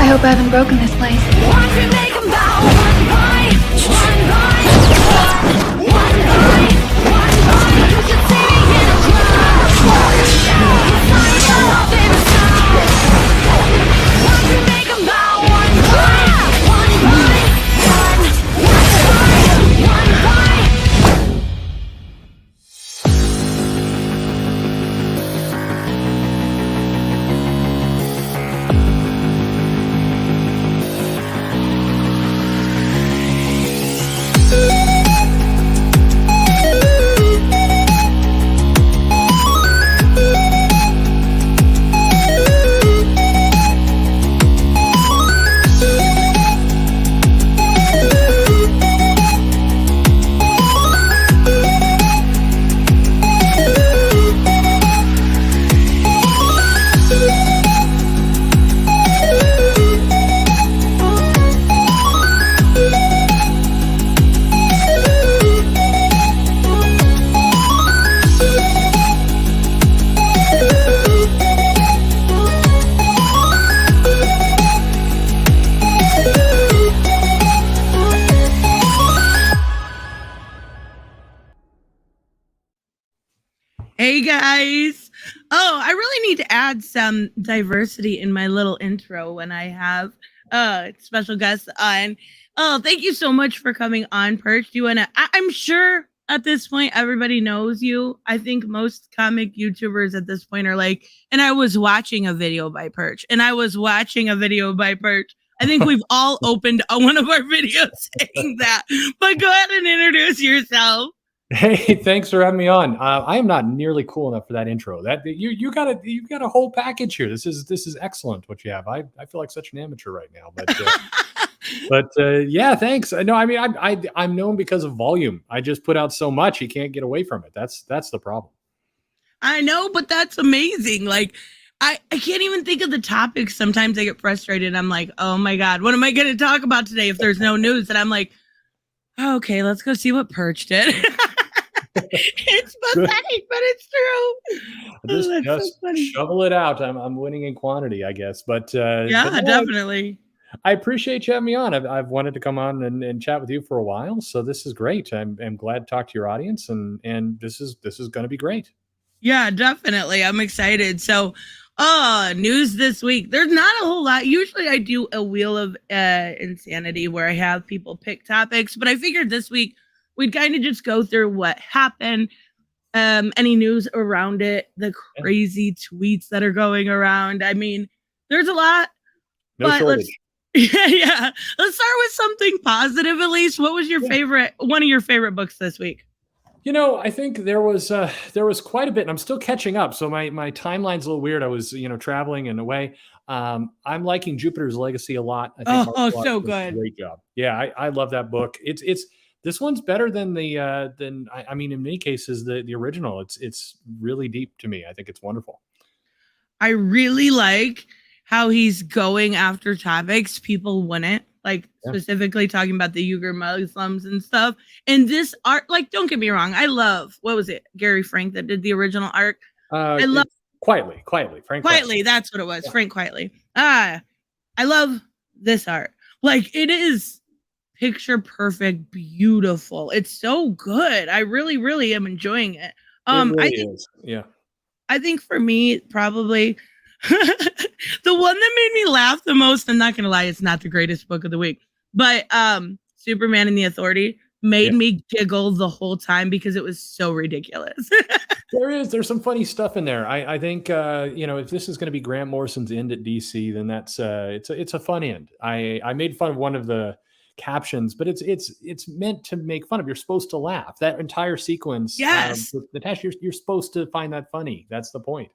hope I haven't broken this place. Watch me make 'em bow one by one by one by one by. You should see me in a crowd. It's like your favorite sound. Watch me make 'em bow one by one by one by. Hey guys. Oh, I really need to add some diversity in my little intro when I have special guests on. Oh, thank you so much for coming on, Perch. Do you want to? I'm sure at this point everybody knows you. I think most comic YouTubers at this point are like, and I was watching a video by Perch, and I was watching a video by Perch. I think we've all opened one of our videos saying that. But go ahead and introduce yourself. Hey, thanks for having me on. I am not nearly cool enough for that intro. That you got a whole package here. This is excellent what you have. I feel like such an amateur right now, but yeah, thanks. No, I mean I'm known because of volume. I just put out so much you can't get away from it. That's the problem. I know, but that's amazing. Like I can't even think of the topics. Sometimes I get frustrated. I'm like, oh my God, what am I going to talk about today if there's no news? And I'm like, okay, let's go see what Perch did. It's pathetic, but it's true. Just so shovel it out. I'm winning in quantity, I guess. But yeah, but definitely. I appreciate you having me on. I've wanted to come on and chat with you for a while, so this is great. I'm glad to talk to your audience, and this is going to be great. Yeah, definitely. I'm excited. So, news this week. There's not a whole lot. Usually I do a wheel of insanity where I have people pick topics, but I figured this week we'd kind of just go through what happened, any news around it, the crazy tweets that are going around. I mean, there's a lot. No shortage. Yeah. Let's start with something positive at least. What was your one of your favorite books this week? You know, I think there was quite a bit, and I'm still catching up. So my timeline's a little weird. I was, traveling and away. I'm liking Jupiter's Legacy a lot. I think so good. Great job. Yeah, I love that book. It's this one's better than I mean, in many cases, the original. It's really deep to me. I think it's wonderful. I really like how he's going after topics people wouldn't. Like specifically talking about the Uyghur Muslims and stuff. And this art, like, don't get me wrong. I love, what was it? Gary Frank that did the original art. I love Quietly. Frank Quietly. That's what it was. Yeah. Frank Quietly. I love this art. Like, it is picture perfect, beautiful. It's so good. I really, really am enjoying it. It really is. Yeah. I think for me, probably the one that made me laugh the most, I'm not going to lie, it's not the greatest book of the week, but Superman and the Authority made me giggle the whole time because it was so ridiculous. There's some funny stuff in there. I think, if this is going to be Grant Morrison's end at DC, then that's it's a fun end. I made fun of one of the captions, but it's meant to make fun of. You're supposed to laugh. That entire sequence. Yes. Natasha, you're supposed to find that funny. That's the point.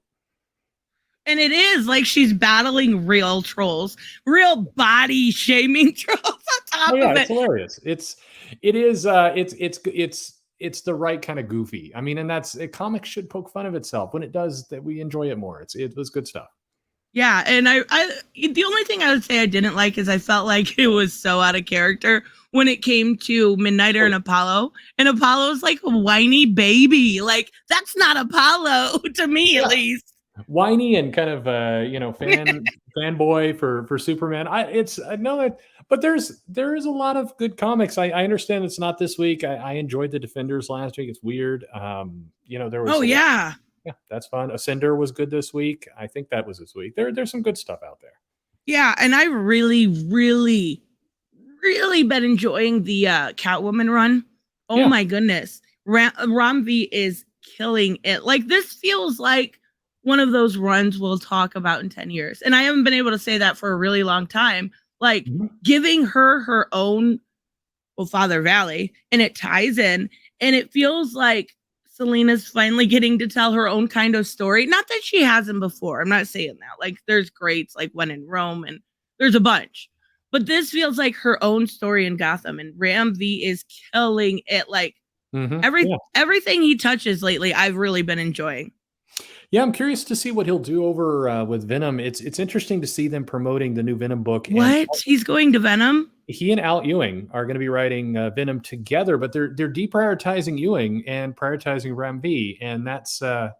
And it is like she's battling real trolls, real body shaming trolls on top of it. It's hilarious. It's the right kind of goofy. I mean, and a comic should poke fun of itself. When it does, that we enjoy it more. It was good stuff. Yeah, and I the only thing I would say I didn't like is I felt like it was so out of character when it came to Midnighter and Apollo. And Apollo's like a whiny baby. Like, that's not Apollo to me, at least. whiny and kind of fanboy for Superman. It's no, but there is a lot of good comics. I understand it's not this week. I enjoyed the Defenders last week. It's weird. There was Oh yeah. yeah, that's fun. Ascender was good this week. I think that was this week. There's some good stuff out there. Yeah, and I really, really, really been enjoying the Catwoman run. Oh Yeah. my goodness. Ram V is killing it. Like, this feels like one of those runs we'll talk about in 10 years. And I haven't been able to say that for a really long time. Like, giving her own, well, Father Valley, and it ties in, and it feels like Selena's finally getting to tell her own kind of story. Not that she hasn't before. I'm not saying that. Like, there's greats like When in Rome, and there's a bunch. But this feels like her own story in Gotham, and Ram V is killing it. Like, everything he touches lately, I've really been enjoying. Yeah, I'm curious to see what he'll do over with Venom. It's interesting to see them promoting the new Venom book. What? He's going to Venom? He and Al Ewing are going to be writing Venom together, but they're deprioritizing Ewing and prioritizing Ram V, and that's I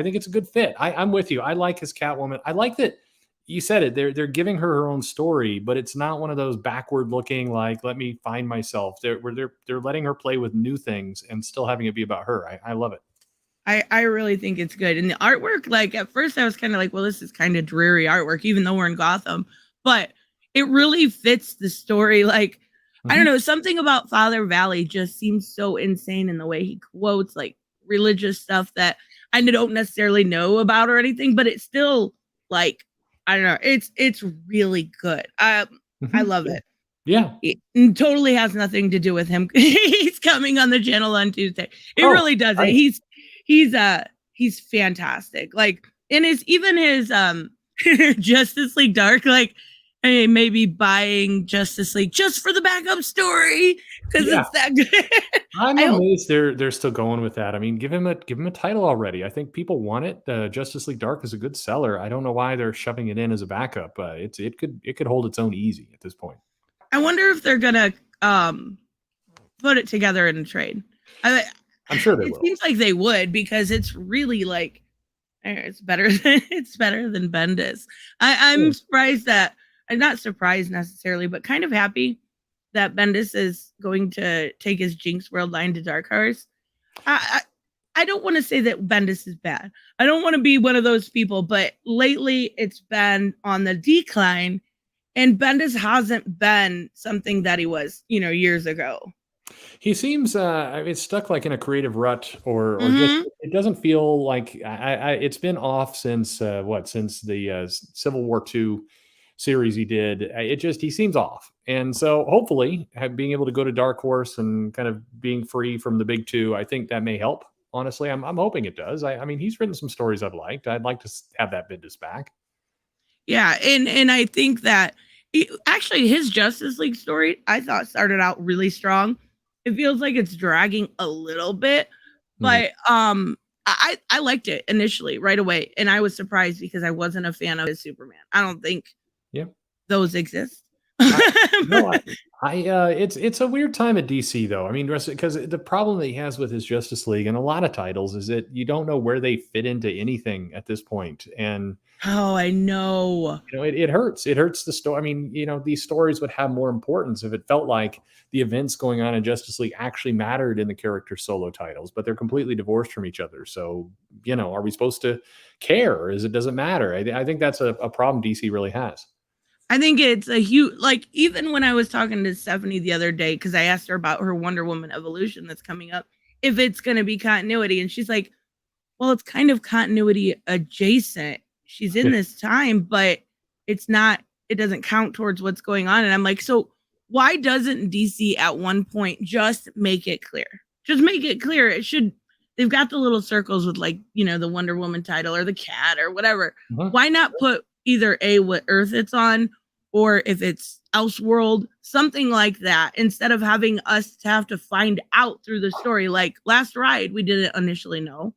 think it's a good fit. I'm with you. I like his Catwoman. I like that you said it. They're giving her own story, but it's not one of those backward looking like let me find myself. They're letting her play with new things and still having it be about her. I love it. I really think it's good. And the artwork, like, at first I was kind of like, well, this is kind of dreary artwork, even though we're in Gotham, but it really fits the story. Like, I don't know, something about Father Valley just seems so insane in the way he quotes like religious stuff that I don't necessarily know about or anything, but it's still like, I don't know, it's really good. I love it. Yeah. It totally has nothing to do with him. He's coming on the channel on Tuesday. It really doesn't. Right. He's fantastic. Like, in his Justice League Dark, like, I mean, maybe buying Justice League just for the backup story because it's that good. I'm amazed they're still going with that. I mean, give him a title already. I think people want it. Justice League Dark is a good seller. I don't know why they're shoving it in as a backup. It could hold its own easy at this point. I wonder if they're gonna put it together in a trade. I'm sure they will. It seems like they would, because it's really like it's better than Bendis. I'm surprised that I'm not surprised necessarily, but kind of happy that Bendis is going to take his Jinx World line to Dark Horse. I don't want to say that Bendis is bad. I don't want to be one of those people, but lately it's been on the decline, and Bendis hasn't been something that he was, years ago. He seems stuck like in a creative rut, or just, it doesn't feel like it's been off since the Civil War II series he did. He seems off, and so hopefully being able to go to Dark Horse and kind of being free from the big two, I think that may help. Honestly, I'm hoping it does. I mean, he's written some stories I've liked. I'd like to have that Bendis back. Yeah, and I think that actually his Justice League story I thought started out really strong. It feels like it's dragging a little bit, but I liked it initially right away, and I was surprised because I wasn't a fan of his Superman. I don't think those exist. It's a weird time at DC though. I mean, because the problem that he has with his Justice League and a lot of titles is that you don't know where they fit into anything at this point. And I know. It hurts. It hurts the story. I mean, these stories would have more importance if it felt like the events going on in Justice League actually mattered in the character solo titles, but they're completely divorced from each other. So, are we supposed to care, or it doesn't matter? I think that's a problem DC really has. I think it's a huge, like, even when I was talking to Stephanie the other day, because I asked her about her Wonder Woman Evolution that's coming up, if it's going to be continuity. And she's like, well, it's kind of continuity adjacent. She's in this time, but it's not, it doesn't count towards what's going on. And I'm like, so why doesn't DC at one point just make it clear? Just make it clear. It should, they've got the little circles with, like, the Wonder Woman title or the cat or whatever. Why not put either what Earth it's on, or if it's Elseworld, something like that, instead of having us to have to find out through the story. Like Last Ride, we didn't initially know.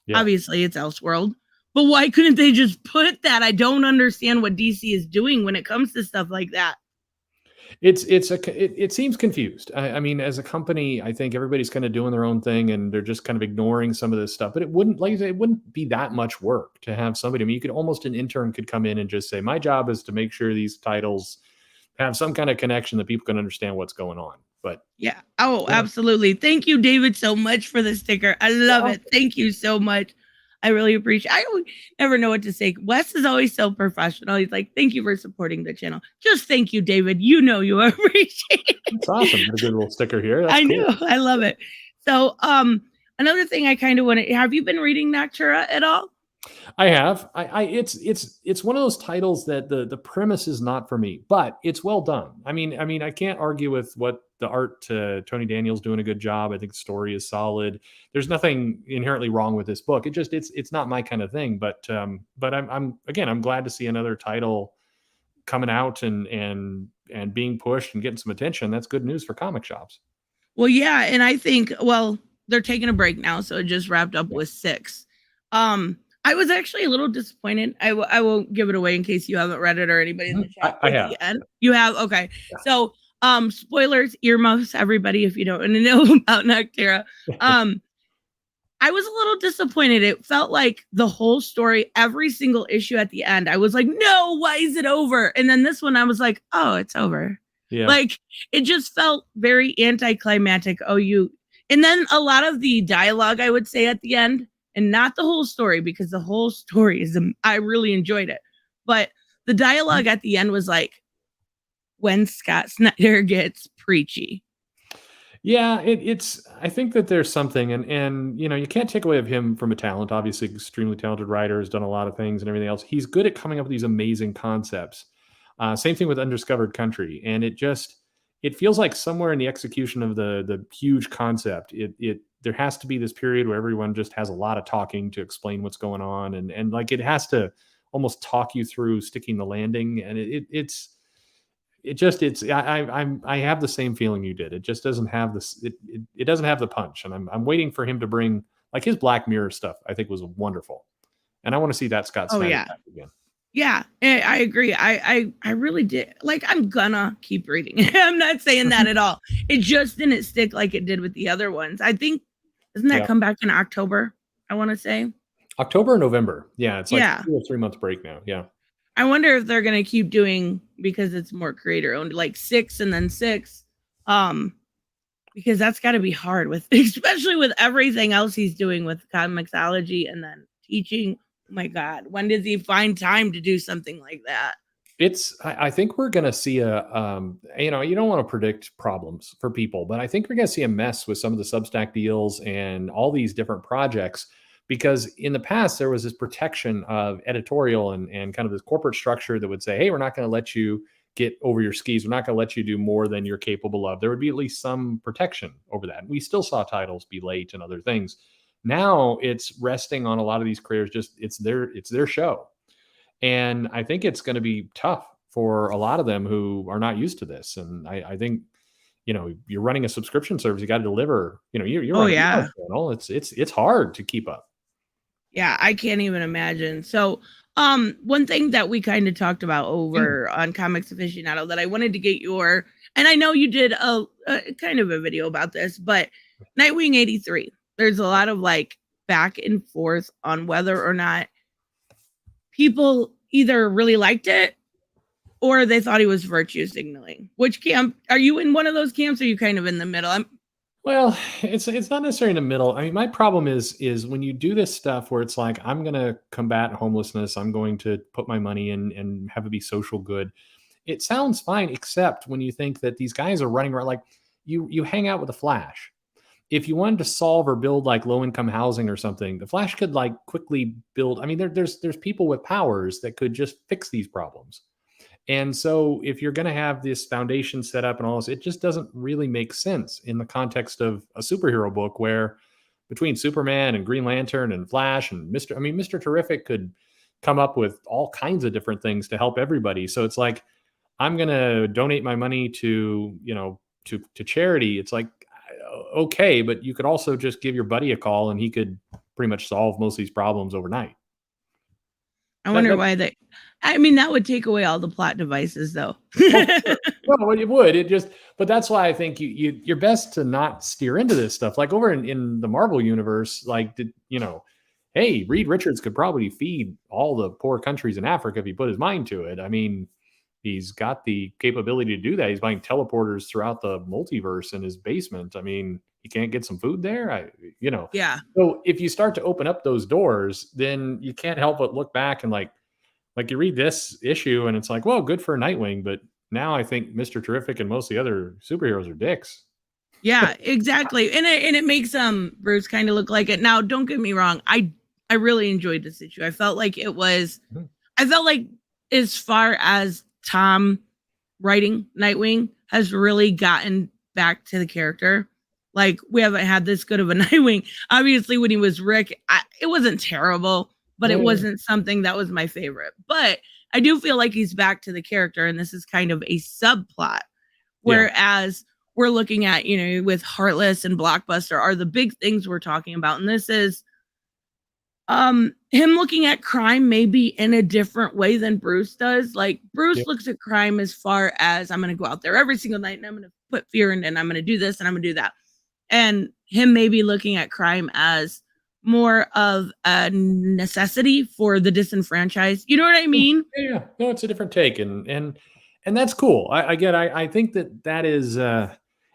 Yeah. Obviously, it's Elseworld. But why couldn't they just put that? I don't understand what DC is doing when it comes to stuff like that. It seems confused. I mean, as a company, I think everybody's kind of doing their own thing and they're just kind of ignoring some of this stuff. But it wouldn't, like I say, it wouldn't be that much work to have somebody. I mean, you could almost an intern could come in and just say, my job is to make sure these titles have some kind of connection that people can understand what's going on. But yeah. Oh, absolutely. Thank you, David, so much for the sticker. I love it. Thank you so much. I really appreciate. I never know what to say. Wes is always so professional. He's like, "Thank you for supporting the channel." Just thank you, David. You know you appreciate it. It's awesome. Got a good little sticker here. That's I cool. know. I love it. So, another thing I kind of want to. Have you been reading Noctura at all? I have. It's one of those titles that the premise is not for me, but it's well done. I mean, I can't argue with what the art. Tony Daniel's doing a good job. I think the story is solid. There's nothing inherently wrong with this book. It's not my kind of thing. But I'm glad to see another title coming out and being pushed and getting some attention. That's good news for comic shops. Well, yeah, and I think they're taking a break now, so it just wrapped up with 6. I was actually a little disappointed. I won't give it away in case you haven't read it or anybody in the chat. I have. You have? Okay. Yeah. So, spoilers, earmuffs, everybody, if you don't want to know about Noctura. I was a little disappointed. It felt like the whole story, every single issue at the end, I was like, no, why is it over? And then this one, I was like, oh, it's over. Yeah. Like, it just felt very anticlimactic. And then a lot of the dialogue, I would say, at the end, and not the whole story, because the whole story I really enjoyed it. But the dialogue at the end was like, when Scott Snyder gets preachy. Yeah, I think that there's something, and you can't take away of him from a talent. Obviously, extremely talented writer, has done a lot of things and everything else. He's good at coming up with these amazing concepts. Same thing with Undiscovered Country, and it feels like somewhere in the execution of the huge concept, there has to be this period where everyone just has a lot of talking to explain what's going on, and like it has to almost talk you through sticking the landing, and I have the same feeling you did. It just doesn't have this. It doesn't have the punch, and I'm waiting for him to bring, like, his Black Mirror stuff. I think was wonderful, and I want to see that Scott Snyder back again. Yeah, I agree. I really did. Like, I'm gonna keep reading it. I'm not saying that at all. It just didn't stick like it did with the other ones. I think, doesn't that come back in October? I want to say October or November. Yeah, it's like 2 or 3 months break now. Yeah. I wonder if they're gonna keep doing, because it's more creator owned, like 6 and then 6. Because that's got to be hard especially with everything else he's doing with comicsology and then teaching. Oh my God, when does he find time to do something like that? I think we're going to see you don't want to predict problems for people, but I think we're going to see a mess with some of the Substack deals and all these different projects, because in the past there was this protection of editorial and kind of this corporate structure that would say, hey, we're not going to let you get over your skis. We're not going to let you do more than you're capable of. There would be at least some protection over that. We still saw titles be late and other things. Now it's resting on a lot of these creators. It's their show. And I think it's going to be tough for a lot of them who are not used to this. And I think, you're running a subscription service. You got to deliver, you're running a channel. It's hard to keep up. Yeah, I can't even imagine. So, one thing that we kind of talked about over on Comics Aficionado that I wanted to get and I know you did a kind of a video about this, but Nightwing 83. There's a lot of like back and forth on whether or not people either really liked it or they thought he was virtue signaling. Which camp are you in? One of those camps? Or are you kind of in the middle? Well, it's not necessarily in the middle. I mean, my problem is when you do this stuff where it's like, I'm going to combat homelessness, I'm going to put my money in and have it be social good. It sounds fine, except when you think that these guys are running around, like you hang out with the Flash. If you wanted to solve or build like low-income housing or something, the Flash could like quickly build. I mean, there's people with powers that could just fix these problems. And so if you're going to have this foundation set up and all this, it just doesn't really make sense in the context of a superhero book where between Superman and Green Lantern and Flash and Mr. Terrific could come up with all kinds of different things to help everybody. So it's like, I'm going to donate my money to charity. It's like, okay, but you could also just give your buddy a call and he could pretty much solve most of these problems overnight. I wonder why I mean, that would take away all the plot devices, though. Oh, sure. Well, it would. It just, but that's why I think you're best to not steer into this stuff. Like over in the Marvel universe, like hey, Reed Richards could probably feed all the poor countries in Africa if he put his mind to it. I mean, he's got the capability to do that. He's buying teleporters throughout the multiverse in his basement. I mean, he can't get some food there. Yeah. So if you start to open up those doors, then you can't help but look back and like you read this issue and it's like, well, good for Nightwing, but now I think Mr. Terrific and most of the other superheroes are dicks. Yeah, exactly. And it makes Bruce kind of look like it. Now, don't get me wrong. I really enjoyed this issue. I felt like as far as Tom writing Nightwing has really gotten back to the character. Like, we haven't had this good of a Nightwing. Obviously, when he was Rick, it wasn't terrible, but it wasn't something that was my favorite. But I do feel like he's back to the character, and this is kind of a subplot. Whereas we're looking at, with Heartless and Blockbuster are the big things we're talking about. And this is him looking at crime maybe in a different way than Bruce does. Like, Bruce looks at crime as far as, I'm going to go out there every single night and I'm going to put fear in, and I'm going to do this and I'm going to do that. And him maybe looking at crime as more of a necessity for the disenfranchised. You know what I mean? Yeah. No, it's a different take. And that's cool. I think that is, and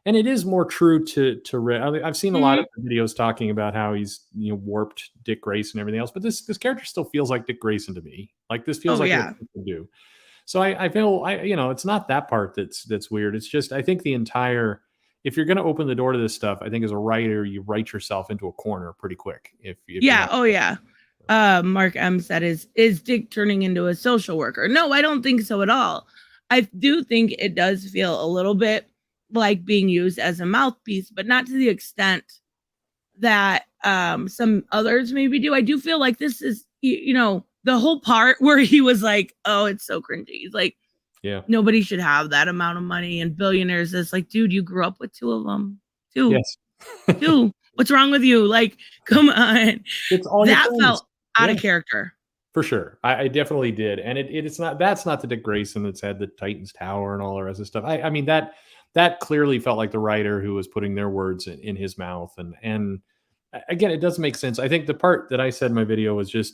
it is more true to Rick. I've seen a lot of videos talking about how he's warped Dick Grayson and everything else, but this character still feels like Dick Grayson to me. Like, this feels what people do. So I feel it's not that part that's weird. It's just, I think if you're going to open the door to this stuff, I think as a writer, you write yourself into a corner pretty quick. Mark M said, is Dick turning into a social worker? No, I don't think so at all. I do think it does feel a little bit like being used as a mouthpiece, but not to the extent that some others maybe do. I do feel like this is, the whole part where he was like, oh, it's so cringy. He's like, nobody should have that amount of money, and billionaires. It's like, dude, you grew up with two of them. Two. What's wrong with you? Like, come on. It's all that felt out of character. For sure. I definitely did. And that's not the Dick Grayson that's had the Titans Tower and all the rest of stuff. I mean, that clearly felt like the writer who was putting their words in his mouth. And again, it doesn't make sense. I think the part that I said in my video was just,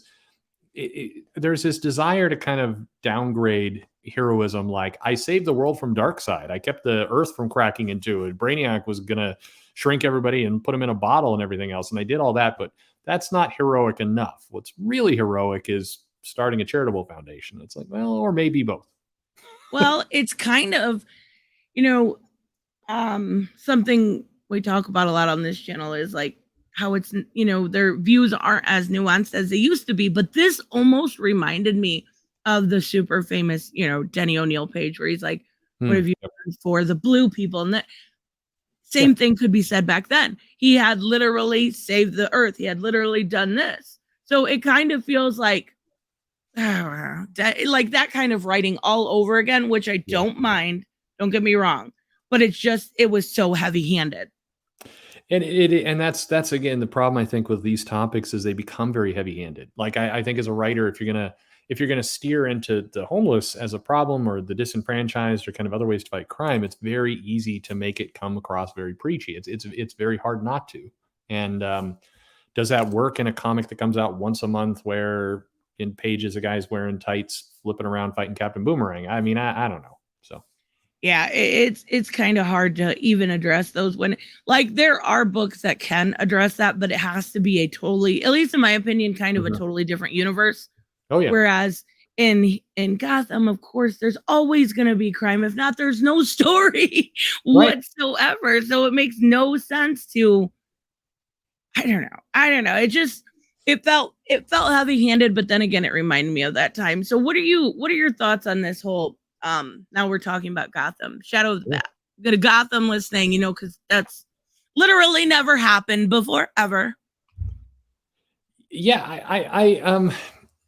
there's this desire to kind of downgrade heroism. Like, I saved the world from Darkseid. I kept the Earth from cracking into it. Brainiac was going to shrink everybody and put them in a bottle and everything else. And I did all that, but that's not heroic enough. What's really heroic is starting a charitable foundation. It's like, well, or maybe both. Well, it's kind of, something we talk about a lot on this channel is like how it's, their views aren't as nuanced as they used to be. But this almost reminded me of the super famous, Denny O'Neil page where he's like, what have you done for the blue people? And that same thing could be said back then. He had literally saved the earth. He had literally done this. So it kind of feels like, like that kind of writing all over again, which I don't mind. Don't get me wrong. But it was so heavy-handed. And that's again the problem I think with these topics is they become very heavy-handed. Like, I think as a writer, if you're gonna steer into the homeless as a problem or the disenfranchised or kind of other ways to fight crime, it's very easy to make it come across very preachy. It's very hard not to. And does that work in a comic that comes out once a month where in pages a guy's wearing tights, flipping around, fighting Captain Boomerang? I mean, I don't know. So. Yeah, it's kind of hard to even address those when, like, there are books that can address that, but it has to be a totally, at least in my opinion, kind of a totally different universe. Oh yeah. Whereas in Gotham, of course, there's always going to be crime. If not, there's no story whatsoever. So it makes no sense to. I don't know. It felt heavy-handed, but then again, it reminded me of that time. So what are your thoughts on this whole? Now we're talking about Gotham, Shadow of the Bat. Got a Gotham listening, because that's literally never happened before ever. Yeah,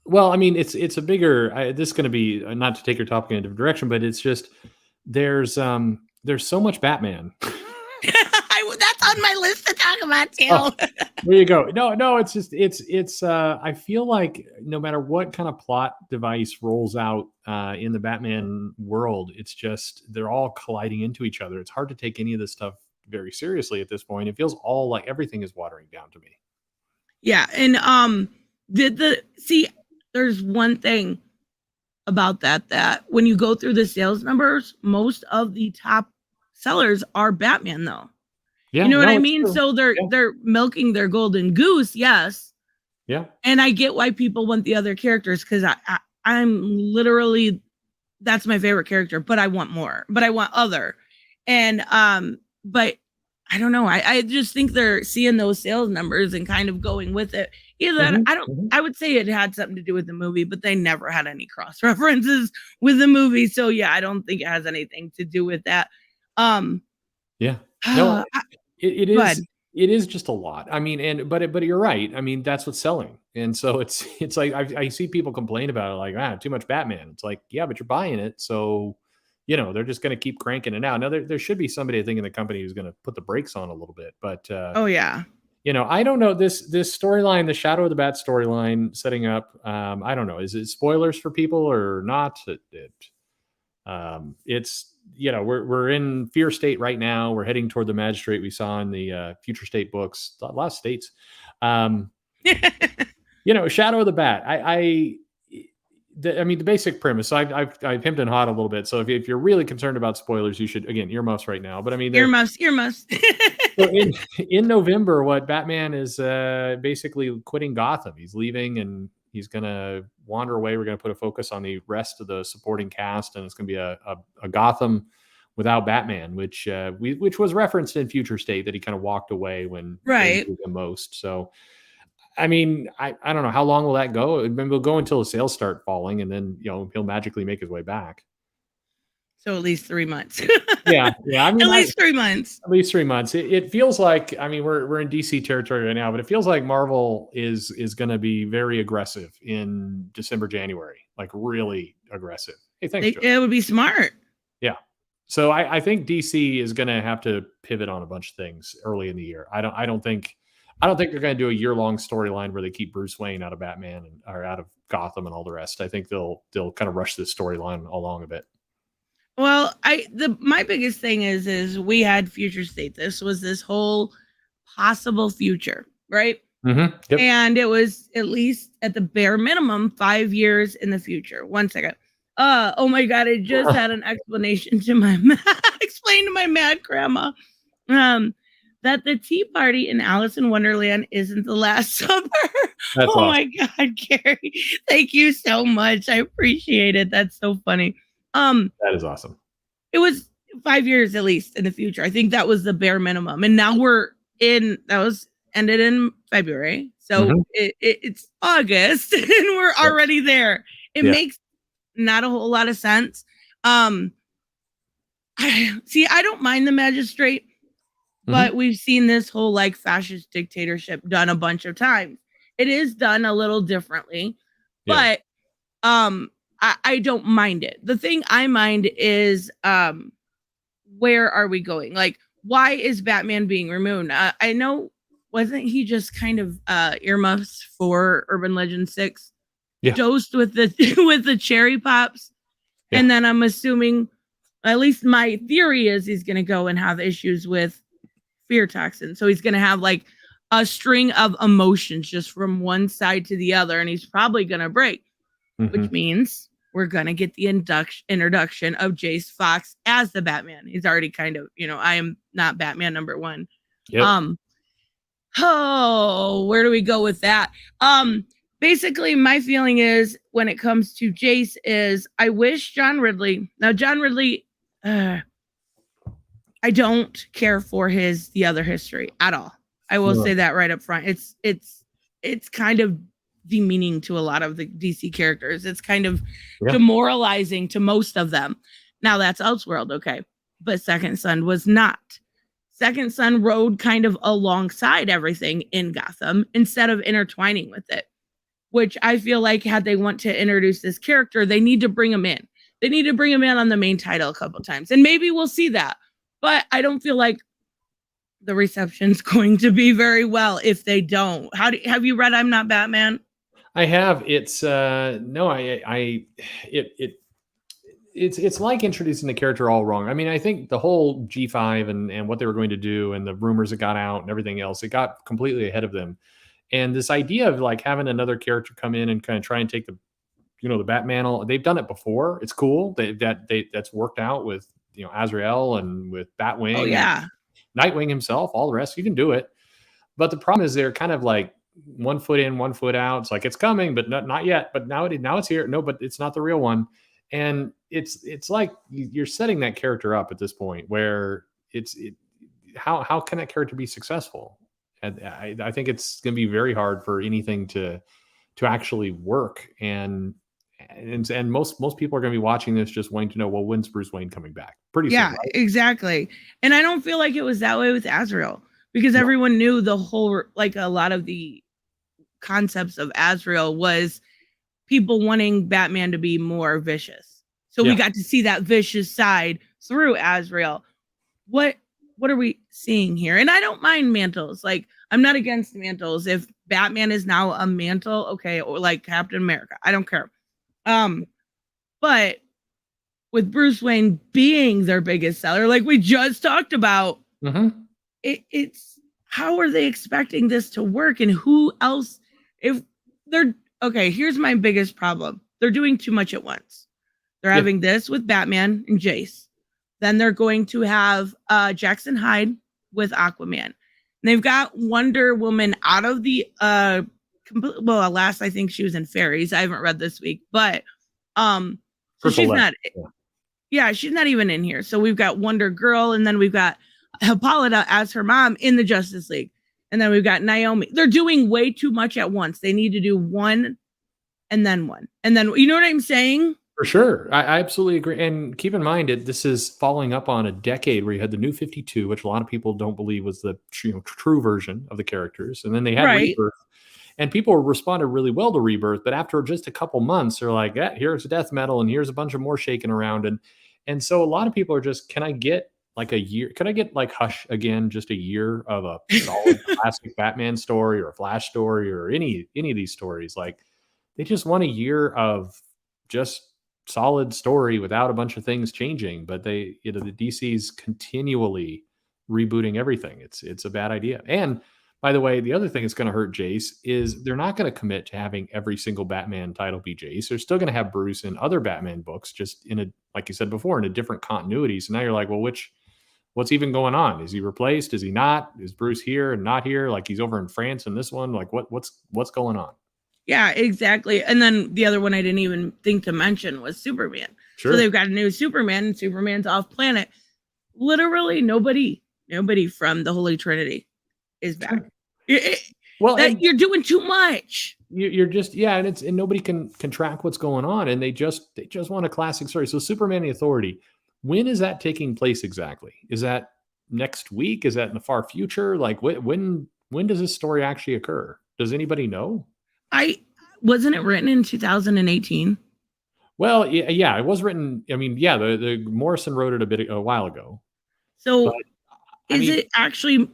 well, I mean, it's a bigger. This is going to be not to take your topic in a different direction, but it's just there's so much Batman That's on my list to talk about too. Oh, there you go. No, it's just I feel like no matter what kind of plot device rolls out in the Batman world, it's just they're all colliding into each other. It's hard to take any of this stuff very seriously at this point. It feels all like everything is watering down to me. Yeah, and there's one thing about that when you go through the sales numbers, most of the top sellers are Batman though. Yeah, you know what I it's mean? true. So they're milking their golden goose, yes. Yeah. And I get why people want the other characters because I'm literally that's my favorite character, but I want more, but I want other. And but I don't know. I just think they're seeing those sales numbers and kind of going with it. Either I would say it had something to do with the movie, but they never had any cross references with the movie. So yeah, I don't think it has anything to do with that. Yeah. No, it is. It is just a lot. I mean, but you're right. I mean, that's what's selling, and so it's like I see people complain about it, like too much Batman. It's like, yeah, but you're buying it, so they're just going to keep cranking it out. Now there should be somebody I think in the company who's going to put the brakes on a little bit, but oh yeah, I don't know this storyline, the Shadow of the Bat storyline setting up. I don't know, is it spoilers for people or not? It's we're in fear state right now. We're heading toward the magistrate we saw in the future state books, a lot of states. Shadow of the Bat. I mean, the basic premise. I've hemmed and hawed a little bit. So if you're really concerned about spoilers, you should earmuffs right now. But I mean, earmuffs. So in November, what Batman is basically quitting Gotham. He's leaving and he's going to wander away. We're going to put a focus on the rest of the supporting cast, and it's going to be a Gotham without Batman, which was referenced in Future State that he kind of walked away when right the most. So, I mean, I don't know how long will that go. We'll go until the sales start falling, and then he'll magically make his way back. So at least 3 months. yeah. I mean, at least 3 months. At least 3 months. It feels like, I mean, we're in DC territory right now, but it feels like Marvel is going to be very aggressive in December, January, like really aggressive. Hey, thanks. It would be smart. Yeah. So I think DC is going to have to pivot on a bunch of things early in the year. I don't think they're going to do a year-long storyline where they keep Bruce Wayne out of Batman or out of Gotham and all the rest. I think they'll kind of rush this storyline along a bit. Well, my biggest thing is we had Future State. This was this whole possible future, right? Mm-hmm. Yep. And it was at least at the bare minimum 5 years in the future. 1 second. Oh my God! I just had an explanation to explain to my mad grandma, that the Tea Party in Alice in Wonderland isn't the Last Supper. That's awesome. My God, Gary! Thank you so much. I appreciate it. That's so funny. That is awesome. It was 5 years at least in the future. I think that was the bare minimum. And now ended in February. So it's August and we're already there. It makes not a whole lot of sense. I don't mind the magistrate, but we've seen this whole like fascist dictatorship done a bunch of times. It is done a little differently, but I don't mind it. The thing I mind is where are we going? Like, why is Batman being removed? I know, wasn't he just kind of earmuffs for Urban Legend 6? Yeah. Dosed with the cherry pops. Yeah. And then I'm assuming, at least my theory is he's going to go and have issues with fear toxin. So he's going to have like a string of emotions just from one side to the other. And he's probably going to break, which means we're going to get the introduction of Jace Fox as the Batman. He's already kind of, I am not Batman #1. Yep. Where do we go with that? Basically, my feeling is when it comes to Jace is I wish John Ridley, I don't care for the other history at all. I will say that right up front. It's kind of demeaning to a lot of the DC characters. It's kind of demoralizing to most of them. Now that's Elseworld, okay. But Second Son was not. Second Son rode kind of alongside everything in Gotham instead of intertwining with it, which I feel like had they want to introduce this character, they need to bring him in. They need to bring him in on the main title a couple times. And maybe we'll see that. But I don't feel like the reception's going to be very well if they don't. Have you read I'm Not Batman? I have. It's no, it's like introducing the character all wrong. I mean, I think the whole G5 and what they were going to do and the rumors that got out and everything else, it got completely ahead of them. And this idea of like having another character come in and kind of try and take the, the Batman, they've done it before. It's cool. That's worked out with, Azrael and with Batwing. Oh yeah. Nightwing himself, all the rest, you can do it. But the problem is they're kind of like 1 foot in, 1 foot out. It's like it's coming, but not yet. But now it's here. No, but it's not the real one. And it's like you're setting that character up at this point where how can that character be successful? And I think it's going to be very hard for anything to actually work. And most people are going to be watching this just wanting to know, well, when's Bruce Wayne coming back? Pretty soon, right? Exactly. And I don't feel like it was that way with Azrael because everyone knew the whole, like a lot of the concepts of Azrael was people wanting Batman to be more vicious. So we got to see that vicious side through Azrael. What are we seeing here? And I don't mind mantles. Like, I'm not against mantles. If Batman is now a mantle, okay, or like Captain America, I don't care. But with Bruce Wayne being their biggest seller, like we just talked about, it's how are they expecting this to work? And who else? If they're okay, here's my biggest problem. They're doing too much at once. They're having this with Batman and Jace. Then they're going to have Jackson Hyde with Aquaman. And they've got Wonder Woman out of the last I think she was in Fairies. I haven't read this week, but so she's not. Yeah, she's not even in here. So we've got Wonder Girl, and then we've got Hippolyta as her mom in the Justice League, and then we've got Naomi. They're doing way too much at once. They need to do one, and then one, and then you know what I'm saying? For sure. I absolutely agree. And keep in mind, this is following up on a decade where you had the New 52, which a lot of people don't believe was the true version of the characters. And then they had Rebirth. And people responded really well to Rebirth. But after just a couple months, they're like, here's death metal and here's a bunch of more shaking around. And so a lot of people are just, can I get like a year? Could I get like Hush again, just a year of a solid classic Batman story or a Flash story or any of these stories? Like they just want a year of just solid story without a bunch of things changing, but the DC's continually rebooting everything. It's a bad idea. And by the way, the other thing that's going to hurt Jace is they're not going to commit to having every single Batman title be Jace. They're still going to have Bruce in other Batman books, just in like you said before, in a different continuity. So now you're like, well, what's even going on? Is he replaced? Is he not? Is Bruce here and not here? Like he's over in France in this one. Like what's going on? Yeah, exactly. And then the other one I didn't even think to mention was Superman. Sure. So they've got a new Superman, and Superman's off planet. Literally nobody from the Holy Trinity is back. You're doing too much. You're just and nobody can track what's going on, and they just want a classic story. So Superman the Authority, when is that taking place exactly? Is that next week? Is that in the far future? Like when does this story actually occur? Does anybody know? Wasn't it written in 2018? Well, yeah, it was written. I mean, yeah, the Morrison wrote it a while ago. So, it actually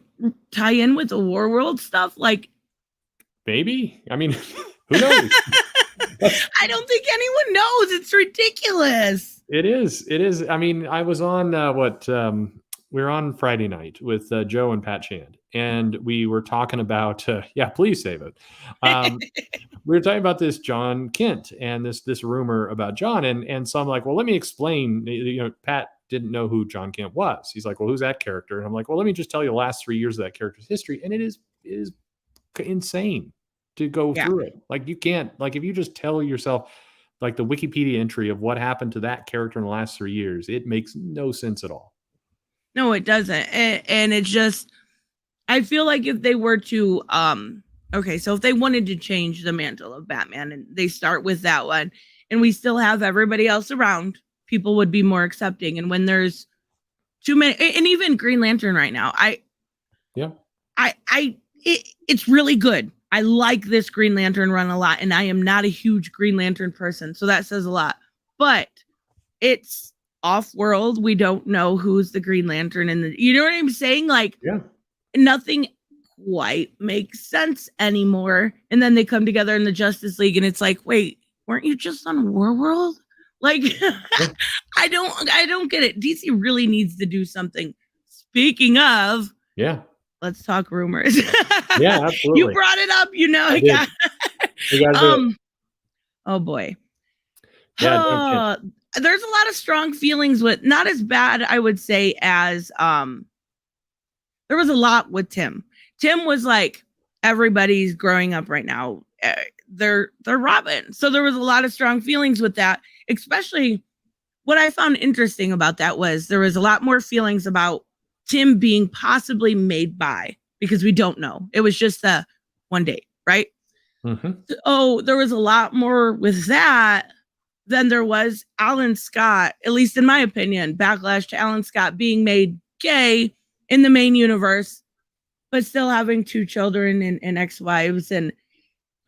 tie in with the War World stuff? Like, maybe. I mean, who knows? I don't think anyone knows. It's ridiculous. It is. I mean, I was on we were on Friday night with Joe and Pat Shand, and we were talking about, please save it. We were talking about this John Kent and this rumor about John. And so I'm like, well, let me explain. Pat didn't know who John Kent was. He's like, well, who's that character? And I'm like, well, let me just tell you the last 3 years of that character's history. And it is insane to go through it. Like you can't, like if you just tell yourself like the Wikipedia entry of what happened to that character in the last 3 years, it makes no sense at all. No, it doesn't. And it's just, I feel like if they were to, so if they wanted to change the mantle of Batman and they start with that one and we still have everybody else around, people would be more accepting. And when there's too many, and even Green Lantern right now, it's really good. I like this Green Lantern run a lot, and I am not a huge Green Lantern person, so that says a lot. But it's off-world. We don't know who's the Green Lantern, and you know what I'm saying? Like, nothing quite makes sense anymore. And then they come together in the Justice League, and it's like, wait, weren't you just on War World? Like, I don't get it. DC really needs to do something. Speaking of, Yeah. let's talk rumors. Yeah, absolutely. You brought it up, I did. We gotta do it. Oh boy. Yeah, There's a lot of strong feelings with, not as bad, I would say, as there was a lot with Tim. Tim was like, everybody's growing up right now. They're Robin. So there was a lot of strong feelings with that. Especially what I found interesting about that was there was a lot more feelings about Tim being possibly made by, because we don't know. It was just a one date, right? Mm-hmm. Oh, there was a lot more with that than there was Alan Scott, at least in my opinion, backlash to Alan Scott being made gay in the main universe, but still having 2 children and ex-wives. And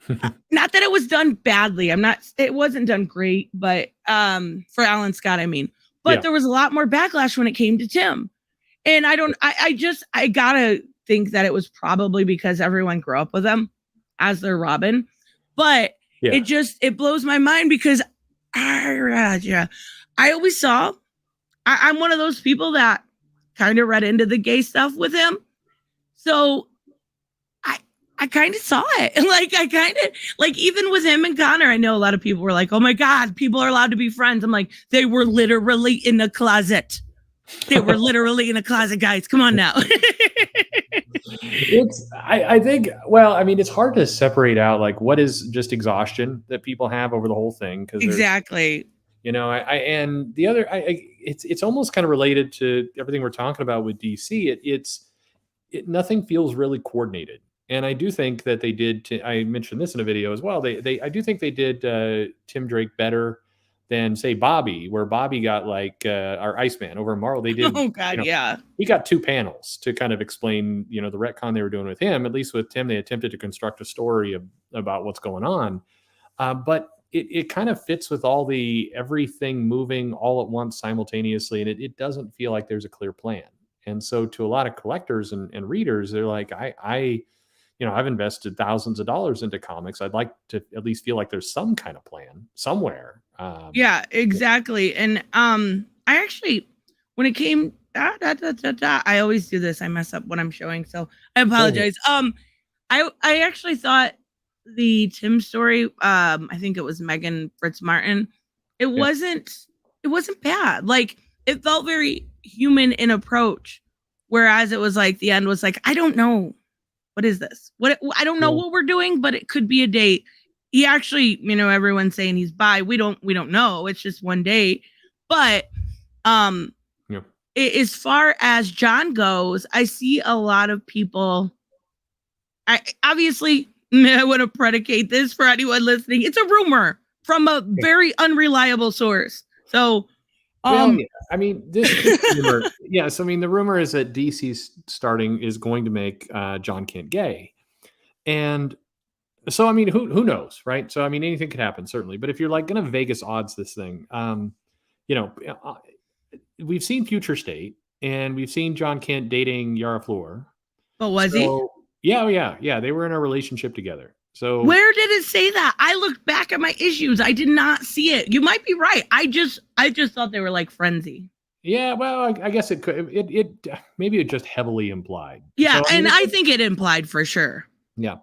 not that it was done badly. It wasn't done great, but for Alan Scott, I mean, but there was a lot more backlash when it came to Tim. And I gotta think that it was probably because everyone grew up with him as their Robin. But it blows my mind because I always saw, I'm one of those people that kind of read into the gay stuff with him. So I kind of saw it. Like even with him and Connor, I know a lot of people were like, oh my God, people are allowed to be friends. I'm like, they were literally in a closet. They were literally in a closet, guys. Come on now. I think, well, I mean, it's hard to separate out like what is just exhaustion that people have over the whole thing. Exactly. You know, and the other, it's almost kind of related to everything we're talking about with DC. Nothing feels really coordinated. And I do think that they did. I mentioned this in a video as well. I do think they did Tim Drake better than say Bobby, where Bobby got like our Iceman over in Marvel. They did. Oh God, yeah. He got 2 panels to kind of explain, the retcon they were doing with him. At least with Tim, they attempted to construct a story about what's going on. But it kind of fits with all everything moving all at once simultaneously, and it doesn't feel like there's a clear plan. And so to a lot of collectors and readers, they're like, I've invested thousands of dollars into comics. I'd like to at least feel like there's some kind of plan somewhere. Yeah, exactly. And I actually, when it came, I always do this. I mess up when I'm showing, so I apologize. I actually thought the Tim story, I think it was Megan Fritz Martin. It wasn't bad. Like, it felt very human in approach. Whereas it was like the end was like, I don't know. What is this? I don't know what we're doing, but it could be a date. He actually, everyone's saying he's bi. We don't know. It's just one date. But as far as John goes, I see a lot of people. I want to predicate this for anyone listening. It's a rumor from a very unreliable source. So, I mean, this rumor, yes. I mean, the rumor is that DC is going to make John Kent gay, and so I mean, who knows, right? So I mean, anything could happen, certainly. But if you're like going to Vegas odds this thing, we've seen Future State, and we've seen John Kent dating Yara Fleur. But was he? Yeah. They were in a relationship together. So where did it say that? I looked back at my issues. I did not see it. You might be right. I just thought they were like frenzy. Yeah, well, I guess it could. It maybe it just heavily implied. Yeah, so, I think it implied for sure. Yeah,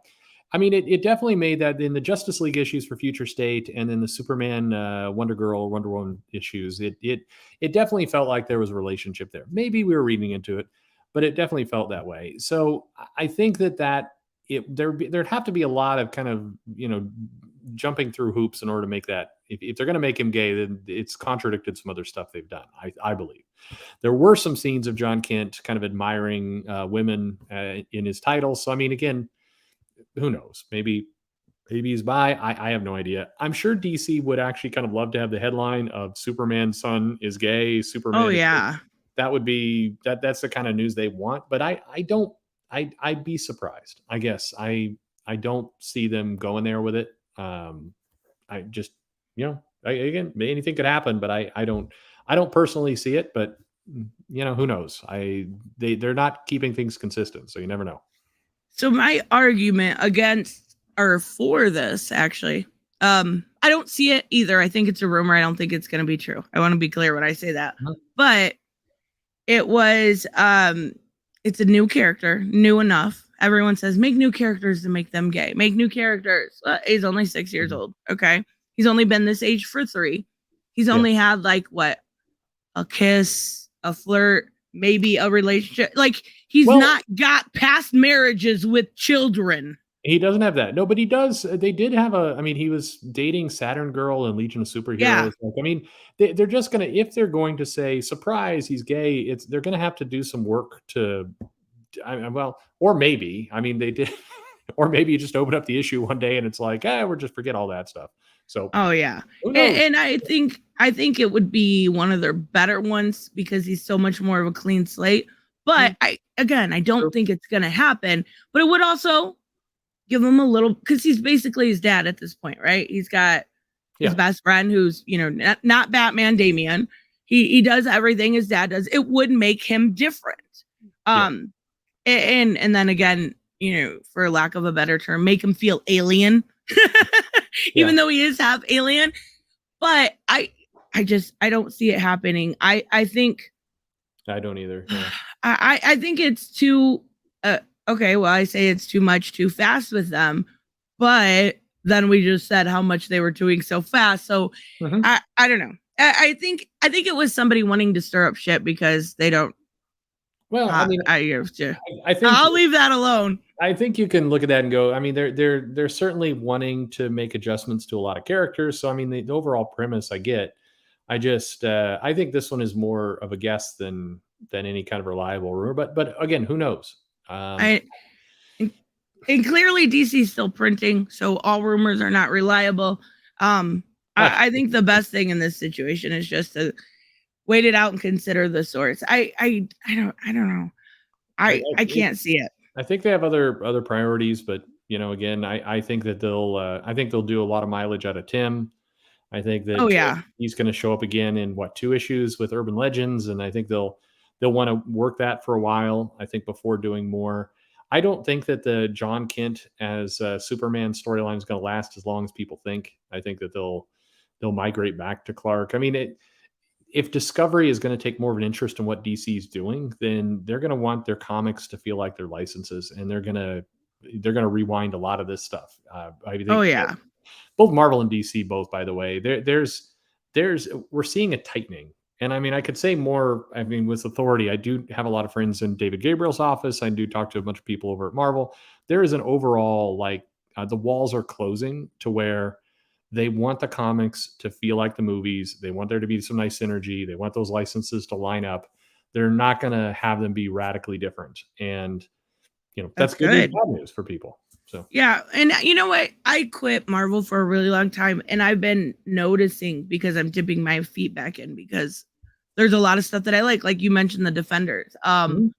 I mean, it definitely made that in the Justice League issues for Future State, and then the Superman, Wonder Girl, Wonder Woman issues. It definitely felt like there was a relationship there. Maybe we were reading into it, but it definitely felt that way. So I think that. There'd have to be a lot of kind of, jumping through hoops in order to make that. If they're going to make him gay, then it's contradicted some other stuff they've done. I believe there were some scenes of John Kent kind of admiring women in his titles. So, I mean, again, who knows? Maybe he's bi. I have no idea. I'm sure DC would actually kind of love to have the headline of Superman's son is gay. Superman. Oh, yeah. That would be that's the kind of news they want. But I don't. I'd be surprised. I guess I don't see them going there with it. I just, again, anything could happen, but I don't personally see it. But who knows? They're not keeping things consistent, so you never know. So my argument against or for this, actually, I don't see it either. I think it's a rumor. I don't think it's going to be true. I want to be clear when I say that. But it was, it's a new character, new enough. Everyone says, make new characters to make them gay. Make new characters. He's only 6 years old. Okay. He's only been this age for 3. He's only had like what? A kiss, a flirt, maybe a relationship. Like he's not got past marriages with children. He doesn't have that. No, but he does. They did have he was dating Saturn Girl and Legion of Superheroes. Yeah. Like, they're just going to, if they're going to say, surprise, he's gay, they're going to have to do some work to, or maybe, they did, or maybe you just open up the issue one day and it's like, we're just forget all that stuff. So, oh yeah. And I think it would be one of their better ones because he's so much more of a clean slate. But I don't think it's going to happen, but it would also give him a little, because he's basically his dad at this point, right? He's got his best friend who's, not Batman, Damian. He does everything his dad does. It would make him different. And then again, for lack of a better term, make him feel alien, even though he is half alien. But I don't see it happening. I think I don't either. Yeah. I think it's too, okay, well, I say it's too much too fast with them, but then we just said how much they were doing so fast. So I don't know. I think it was somebody wanting to stir up shit because they don't. Well, I think I'll leave that alone. I think you can look at that and go, they're certainly wanting to make adjustments to a lot of characters. So, the overall premise I get. I think this one is more of a guess than any kind of reliable rumor. But again, who knows? And clearly DC's still printing, so all rumors are not reliable. I think the best thing in this situation is just to wait it out and consider the source. I don't know. I can't see it. I think they have other priorities, but again, I think that they'll do a lot of mileage out of Tim. I think that he's going to show up again in 2 issues with Urban Legends, and I think they'll want to work that for a while, I think, before doing more. I don't think that the John Kent as Superman storyline is going to last as long as people think. I think that they'll migrate back to Clark. If Discovery is going to take more of an interest in what DC is doing, then they're going to want their comics to feel like their licenses, and they're going to rewind a lot of this stuff. I think both Marvel and DC, both, by the way, we're seeing a tightening. And I could say more, with authority. I do have a lot of friends in David Gabriel's office. I do talk to a bunch of people over at Marvel. There is an overall, the walls are closing to where they want the comics to feel like the movies. They want there to be some nice synergy. They want those licenses to line up. They're not going to have them be radically different. And, that's good news, bad news for people. So yeah, and you know what? I quit Marvel for a really long time, and I've been noticing because I'm dipping my feet back in because there's a lot of stuff that I like you mentioned the Defenders. Moon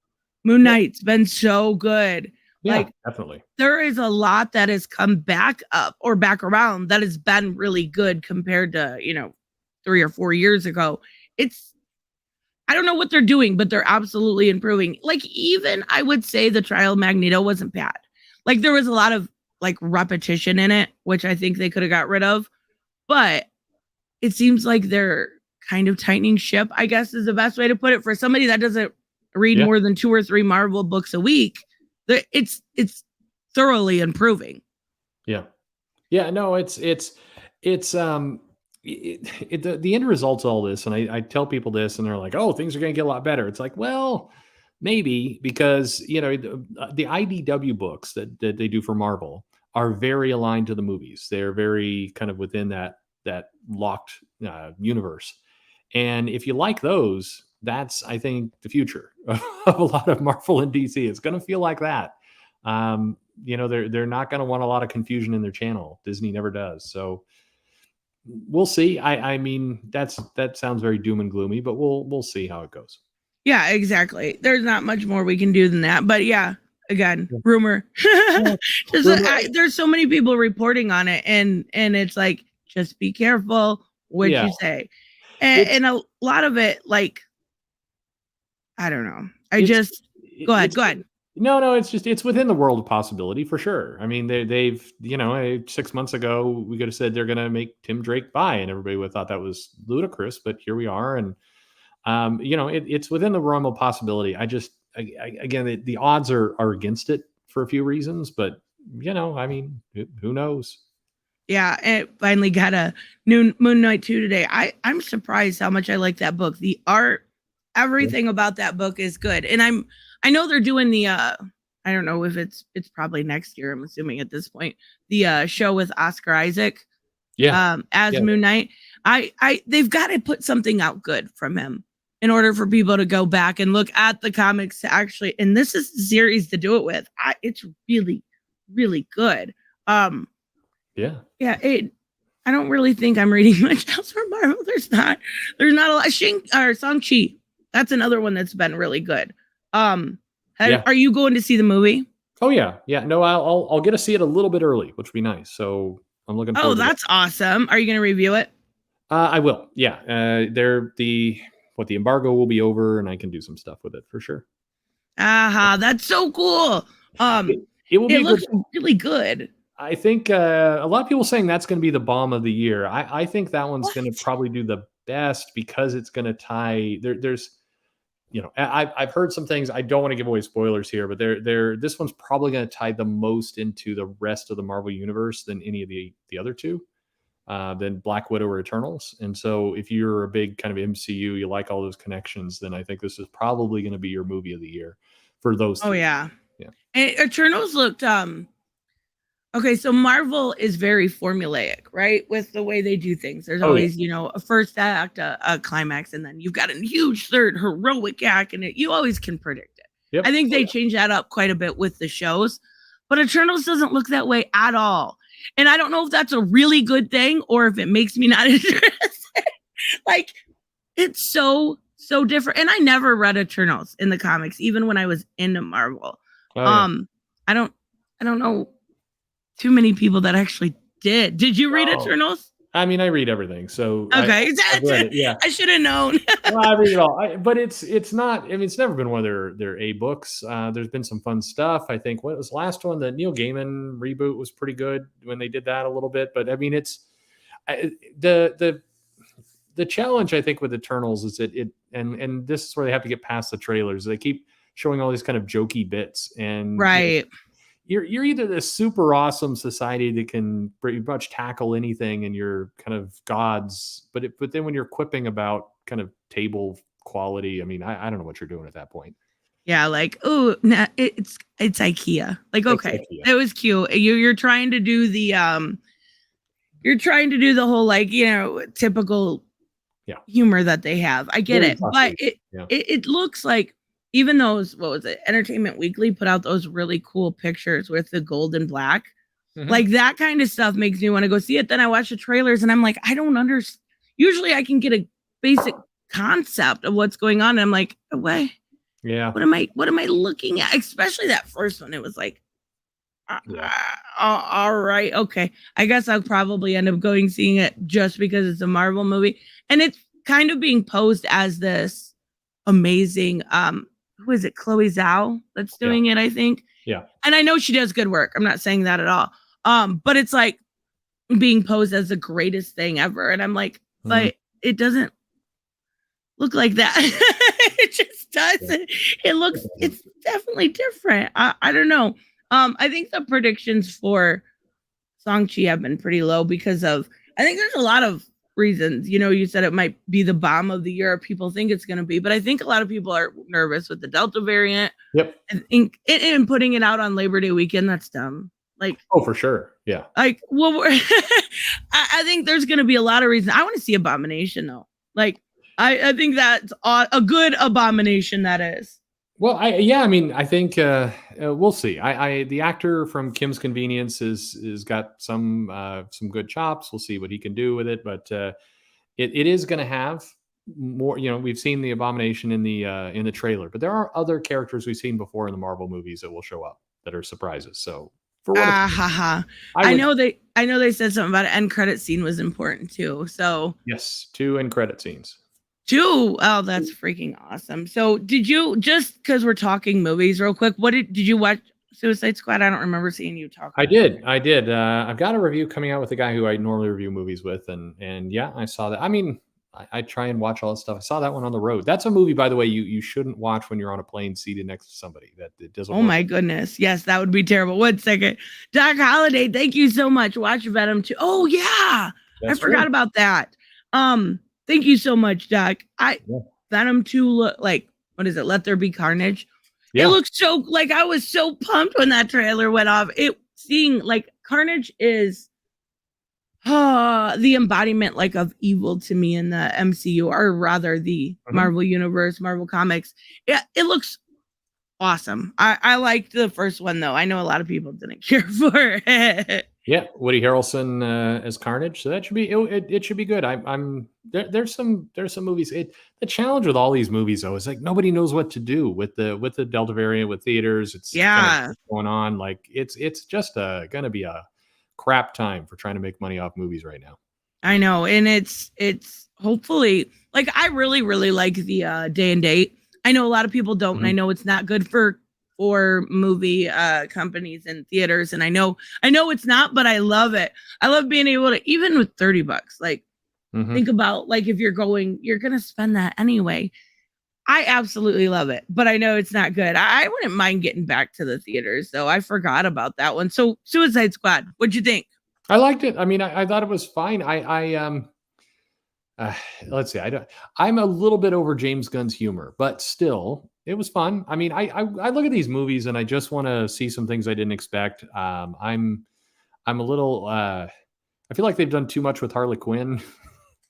Knight's been so good. Yeah, definitely. There is a lot that has come back up or back around that has been really good compared to 3 or 4 years ago. I don't know what they're doing, but they're absolutely improving. Even I would say the Trial of Magneto wasn't bad. There was a lot of repetition in it, which I think they could have got rid of, but it seems like they're kind of tightening ship, I guess is the best way to put it. For somebody that doesn't read more than 2 or 3 Marvel books a week, it's thoroughly improving. Yeah. Yeah. No, the end result of all this, and I tell people this, and they're like, "Oh, things are going to get a lot better." It's like, well, maybe, because the IDW books that they do for Marvel are very aligned to the movies. They're very kind of within that locked universe, and if you like those, that's, I think, the future of a lot of Marvel and DC. It's going to feel like that. They're not going to want a lot of confusion in their channel. Disney never does. So we'll see. That sounds very doom and gloomy, but we'll see how it goes. Yeah, exactly. There's not much more we can do than that. But yeah, again, rumor. There's so many people reporting on it, and it's like, just be careful what you say. And a lot of it, I don't know. Go ahead. No, it's within the world of possibility for sure. I mean, they've 6 months ago we could have said they're going to make Tim Drake bi, and everybody would have thought that was ludicrous, but here we are, and it's within the realm of possibility. Again, the odds are against it for a few reasons, but I mean, who knows? Yeah, it finally got a new Moon Knight 2 today. I'm surprised how much I like that book. The art, everything about that book is good. And I know they're doing the I don't know if it's probably next year, I'm assuming at this point, the show with Oscar Isaac. As Moon Knight. They've got to put something out good from him in order for people to go back and look at the comics to actually, and this is the series to do it with. It's really, really good. I don't really think I'm reading much else from Marvel. There's not a lot. Shang-Chi. That's another one that's been really good. Are you going to see the movie? Oh yeah. No, I'll get to see it a little bit early, which would be nice. So I'm looking forward to that's awesome. Are you going to review it? I will. Yeah. The embargo will be over, and I can do some stuff with it for sure. That's so cool. It looks really good. I think a lot of people saying that's going to be the bomb of the year. I think that one's going to probably do the best because it's going to tie. There's, I've heard some things. I don't want to give away spoilers here, but this one's probably going to tie the most into the rest of the Marvel universe than any of the other two, than Black Widow or Eternals. And so, if you're a big kind of MCU, you like all those connections, then I think this is probably going to be your movie of the year for those. Oh yeah. And Eternals looked okay, so Marvel is very formulaic, right? With the way they do things. There's always, a first act, a climax, and then you've got a huge third heroic act, and you always can predict it. Yep. I think they change that up quite a bit with the shows, but Eternals doesn't look that way at all. And I don't know if that's a really good thing or if it makes me not interested. Like, it's so different. And I never read Eternals in the comics, even when I was into Marvel. I don't know too many people that actually did. Did you read Eternals? I mean, I read everything. So okay, I've read it, yeah. I should have known. Well, I read it all. But it's not. I mean, it's never been one of their A books. There's been some fun stuff. I think what was the last one? The Neil Gaiman reboot was pretty good when they did that a little bit. But I mean, it's the challenge I think with Eternals is that and this is where they have to get past the trailers. They keep showing all these kind of jokey bits, and right. You're either this super awesome society that can pretty much tackle anything and you're kind of gods, but then when you're quipping about kind of table quality, I mean, I don't know what you're doing at that point. Yeah, like, it's IKEA. Like, okay, it was cute. You're trying to do the whole, like, typical humor that they have. I get it, but it looks like, even those, what was it, Entertainment Weekly put out those really cool pictures with the gold and black. Mm-hmm. Like, that kind of stuff makes me want to go see it. Then I watch the trailers and I'm like, I don't understand. Usually I can get a basic concept of what's going on. And I'm like, what? Yeah. What am I looking at? Especially that first one. It was like, all right. Okay. I guess I'll probably end up seeing it just because it's a Marvel movie. And it's kind of being posed as this amazing, who is it? Chloe Zhao that's doing it, I think. Yeah. And I know she does good work. I'm not saying that at all. But it's like being posed as the greatest thing ever. And I'm like, but it doesn't look like that. It just doesn't. It's definitely different. I don't know. I think the predictions for Shang-Chi have been pretty low because I think there's a lot of reasons. You said it might be the bomb of the year. People think it's going to be, but I think a lot of people are nervous with the Delta variant. Yep. And putting it out on Labor Day weekend, that's dumb. Like, oh, for sure. Yeah. Like, well, I think there's going to be a lot of reasons. I want to see Abomination though. Like, I think that's a good Abomination that is. Well, I mean, I think we'll see. The actor from Kim's Convenience is got some good chops. We'll see what he can do with it, but it is going to have more. We've seen the Abomination in the trailer, but there are other characters we've seen before in the Marvel movies that will show up that are surprises. So for what I know they said something about an end credit scene was important too. So yes, 2 end credit scenes. 2. Oh, that's freaking awesome. So did you, just because we're talking movies real quick, did you watch Suicide Squad? I don't remember seeing you talk I about did. it. I did. I've got a review coming out with a guy who I normally review movies with, and yeah, I saw that. I mean, I try and watch all that stuff. I saw that one on the road. That's a movie, by the way, you shouldn't watch when you're on a plane seated next to somebody. That it doesn't Oh work. my goodness. Yes, that would be terrible. 1 second. Doc Holliday, thank you so much. Watch Venom 2. Oh yeah. That's I forgot true. about that. Thank you so much, Doc. Yeah. Venom 2 look like, what is it? Let There Be Carnage. Yeah. It looks so, like, I was so pumped when that trailer went off. Seeing like Carnage is the embodiment like of evil to me in the MCU, or rather the Marvel Universe, Marvel Comics. Yeah, it looks awesome. I liked the first one though. I know a lot of people didn't care for it. Yeah, Woody Harrelson as Carnage, so that should be it should be good. There's some movies. The challenge with all these movies though is like nobody knows what to do with the Delta variant with theaters. It's kind of going on. Like it's just gonna be a crap time for trying to make money off movies right now. I know, and it's hopefully, like, I really like the day and date. I know a lot of people don't, and I know it's not good for movie companies and theaters, and I know it's not, but I love it. I love being able to, even with $30, like, think about, like, if you're gonna spend that anyway. I absolutely love it, but I know it's not good. I wouldn't mind getting back to the theaters though. I forgot about that one. So Suicide Squad, what'd you think? I liked it. I mean, I thought it was fine. Let's see. I'm a little bit over James Gunn's humor, but still, it was fun. I mean, I look at these movies and I just want to see some things I didn't expect. I'm a little. I feel like they've done too much with Harley Quinn.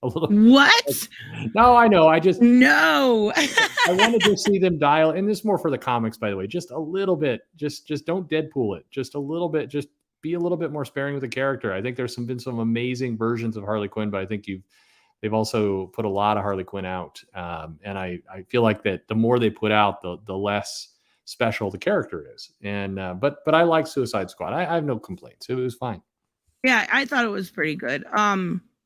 A little. What? No, I know. I just no. I wanted to see them dial, and this is more for the comics, by the way. Just a little bit. Just don't Deadpool it. Just a little bit. Just be a little bit more sparing with the character. I think there's been some amazing versions of Harley Quinn, but I think they've also put a lot of Harley Quinn out. And I feel like that the more they put out, the less special the character is. And but I like Suicide Squad. I have no complaints. It was fine. Yeah, I thought it was pretty good.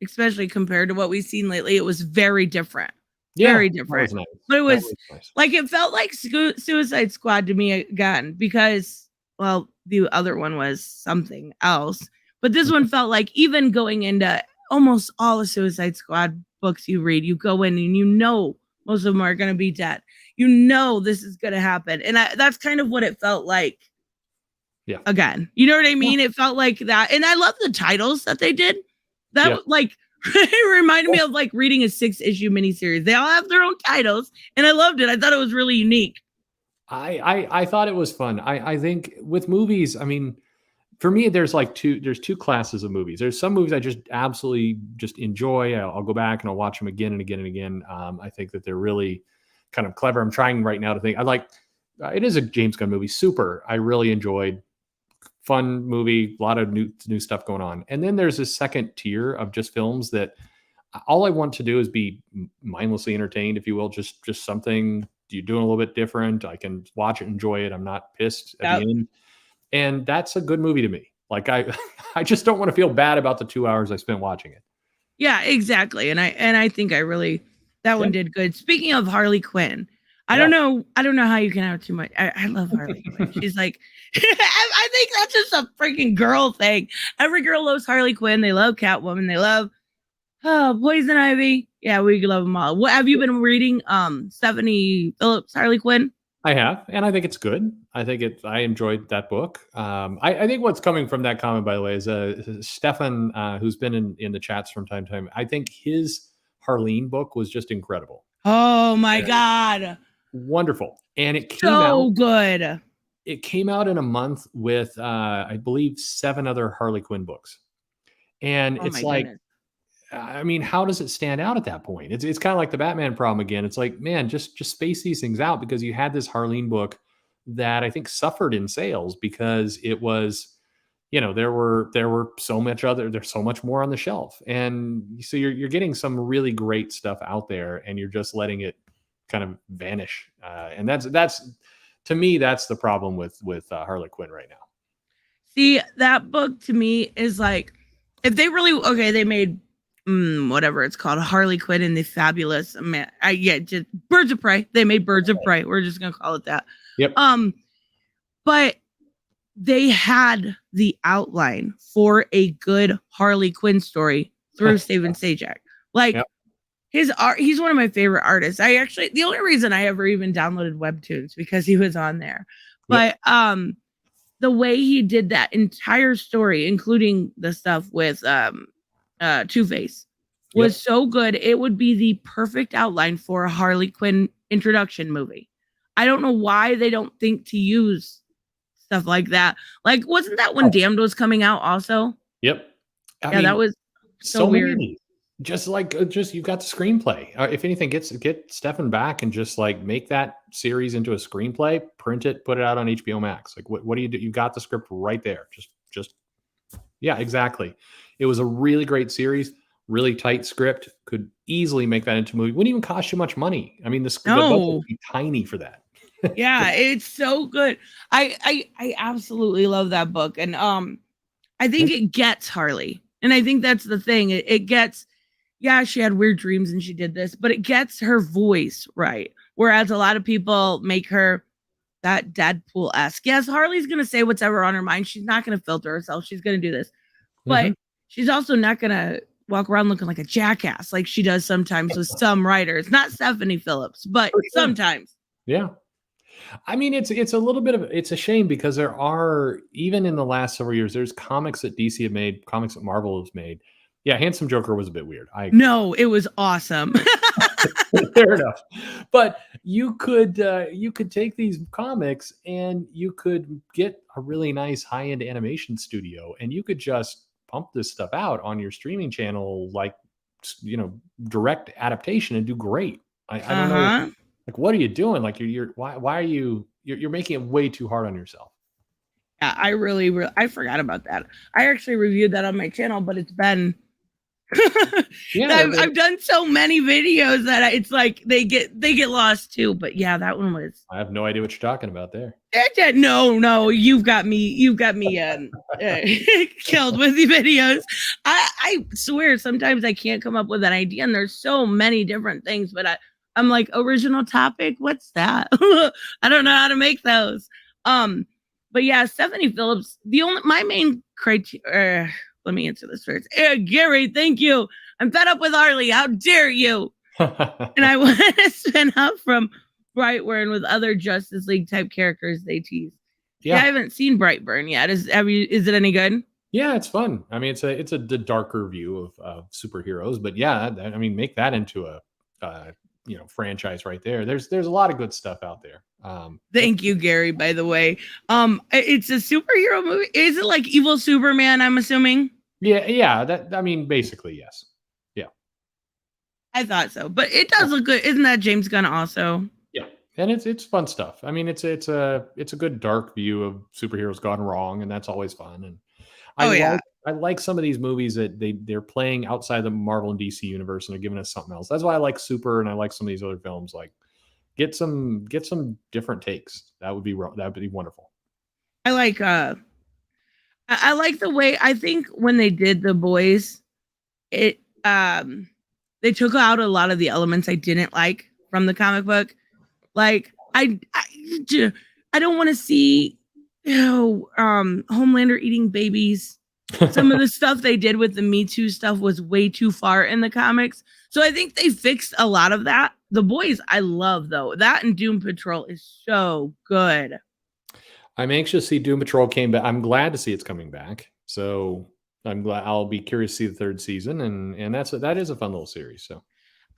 Especially compared to what we've seen lately. It was very different. Yeah, very different. Nice. But it was nice. Like, it felt like Suicide Squad to me again, because, well, the other one was something else. But this one felt like, even going into almost all the Suicide Squad books you read, you go in and you know most of them are going to be dead. You know this is going to happen. And that's kind of what it felt like. Yeah. Again, you know what I mean? It felt like that. And I love the titles that they did. That like it reminded me of like reading a 6-issue miniseries. They all have their own titles, and I loved it. I thought it was really unique. I thought it was fun. I think with movies, I mean, for me, there's two classes of movies. There's some movies I just absolutely just enjoy. I'll go back and I'll watch them again and again and again. I think that they're really kind of clever. I'm trying right now to think. It is a James Gunn movie. Super. I really enjoyed. Fun movie, a lot of new stuff going on. And then there's this second tier of just films that all I want to do is be mindlessly entertained, if you will, just something you're doing a little bit different. I can watch it, enjoy it. I'm not pissed at the end. And that's a good movie to me. Like I just don't want to feel bad about the 2 hours I spent watching it. Yeah, exactly. And I think that one did good. Speaking of Harley Quinn, I don't know how you can have too much. I love Harley Quinn. She's like, I think that's just a freaking girl thing. Every girl loves Harley Quinn. They love Catwoman. They love Poison Ivy. Yeah, we love them all. What have you been reading? Stephanie Phillips, Harley Quinn. I have, and I think it's good. I enjoyed that book. I think what's coming from that comment, by the way, is Stefan, who's been in the chats from time to time. I think his Harleen book was just incredible. Oh my God. Wonderful. And it came so good. It came out in a month with, I believe, 7 other Harley Quinn books. And it's like, goodness. I mean, how does it stand out at that point? It's kind of like the Batman problem again. It's like, man, just space these things out, because you had this Harleen book that I think suffered in sales because it was, there were so much more on the shelf. And so you're getting some really great stuff out there, and you're just letting it kind of vanish. And that's to me, that's the problem with Harley Quinn right now. See, that book to me is like, if they really, they made whatever it's called, Harley Quinn and the Fabulous Man. Just Birds of Prey. They made Birds of Prey. We're just gonna call it that. Yep. But they had the outline for a good Harley Quinn story through Steven Sajak. Like his art, he's one of my favorite artists. The only reason I ever even downloaded Webtoons because he was on there. But the way he did that entire story, including the stuff with Two-Face, was so good. It would be the perfect outline for a Harley Quinn introduction movie. I don't know why they don't think to use stuff like that. Like, wasn't that when Damned was coming out also? Yep. I mean, that was so weird. Just you've got the screenplay. If anything, get Stefan back and just like make that series into a screenplay, print it, put it out on HBO Max. Like, what do you do? You got the script right there. Yeah, exactly. It was a really great series, really tight script. Could easily make that into a movie. Wouldn't even cost you much money. I mean, the budget would be tiny for that. Yeah, it's so good. I absolutely love that book, and I think it gets Harley, and I think that's the thing. It gets. Yeah, she had weird dreams and she did this, but it gets her voice right. Whereas a lot of people make her that Deadpool-esque. Yes, Harley's going to say whatever on her mind. She's not going to filter herself. She's going to do this. But she's also not going to walk around looking like a jackass like she does sometimes with some writers. Not Stephanie Phillips, but sometimes. Yeah. I mean, it's a little bit of, it's a shame because there are, even in the last several years, there's comics that DC have made, comics that Marvel has made. Yeah, Handsome Joker was a bit weird. No, it was awesome. Fair enough. But you could take these comics and you could get a really nice high-end animation studio and you could just pump this stuff out on your streaming channel, like, direct adaptation and do great. I don't know. Like, what are you doing? Like, why are you're making it way too hard on yourself? Yeah, I forgot about that. I actually reviewed that on my channel, but it's been I've done so many videos that it's like they get lost too. But yeah, that one was. I have no idea what you're talking about there. No, you've got me killed with the videos. I swear sometimes I can't come up with an idea, and there's so many different things. But I'm like, original topic. What's that? I don't know how to make those. But yeah, Stephanie Phillips. My main criteria. Let me answer this first. Gary, thank you. I'm fed up with Harley. How dare you? And I want to spin up from Brightburn with other Justice League type characters they tease. Yeah, I haven't seen Brightburn yet. Is it any good? Yeah, it's fun. I mean, it's a darker view of superheroes, but yeah, I mean, make that into a franchise right there. There's a lot of good stuff out there. Thank you, Gary, by the way. It's a superhero movie. Is it like Evil Superman, I'm assuming? Yeah. That, I mean, basically, yes. Yeah. I thought so. But it does look good. Isn't that James Gunn also? Yeah. And it's fun stuff. I mean, it's a good dark view of superheroes gone wrong, and that's always fun. And I like some of these movies that they're playing outside the Marvel and DC universe and they're giving us something else. That's why I like Super, and I like some of these other films. Like, get some different takes. That would be wonderful. I like the way, I think when they did The Boys, they took out a lot of the elements I didn't like from the comic book. Like, I don't want to see Homelander eating babies. Some of the stuff they did with the Me Too stuff was way too far in the comics. So I think they fixed a lot of that. The Boys, I love, though. That and Doom Patrol is so good. I'm anxious to see Doom Patrol came back. I'm glad to see it's coming back. So I'm glad. I'll be curious to see the third season. And that is a fun little series. So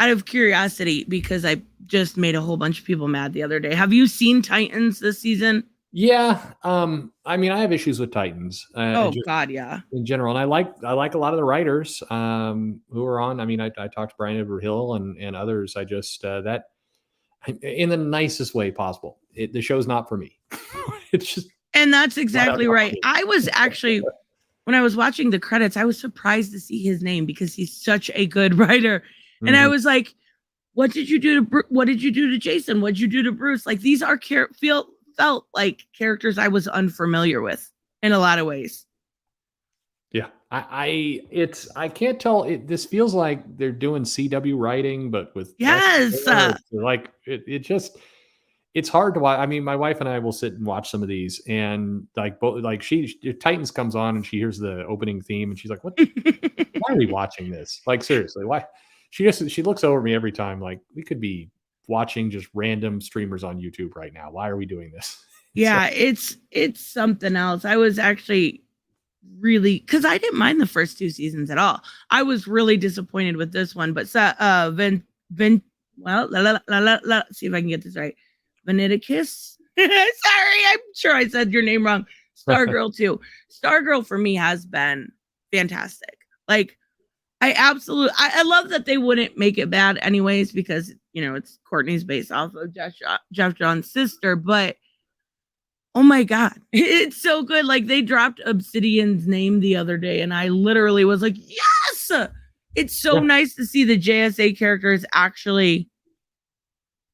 out of curiosity, because I just made a whole bunch of people mad the other day. Have you seen Titans this season? Yeah. I mean, I have issues with Titans. God, yeah. In general. And I like a lot of the writers who are on. I mean, I talked to Brian Edward Hill and others. I just, that in the nicest way possible. The show's not for me. It's just. And that's exactly right. I was actually, when I was watching the credits, I was surprised to see his name because he's such a good writer. Mm-hmm. And I was like, what did you do to Jason? What did you do to Bruce? Like, these are felt like characters I was unfamiliar with in a lot of ways. Yeah, I can't tell. This feels like they're doing CW writing, but with less Yes. gore. Like it just it's hard to watch. I mean, my wife and I will sit and watch some of these, and like both like Titans comes on and she hears the opening theme, and she's like, "What? Why are we watching this? Like seriously, why?" She looks over at me every time like we could be watching just random streamers on YouTube right now. Why are we doing this? Yeah, it's something else. I was actually really, because I didn't mind the first 2 seasons at all. I was really disappointed with this one, but well, see if I can get this right. Veneticus. Sorry, I'm sure I said your name wrong. Stargirl too. Stargirl for me has been fantastic. Like I love that they wouldn't make it bad anyways, because it's Courtney's based off of Jeff John's sister, but oh my God, it's so good. Like they dropped Obsidian's name the other day, and I literally was like, yes! It's so nice to see the JSA characters actually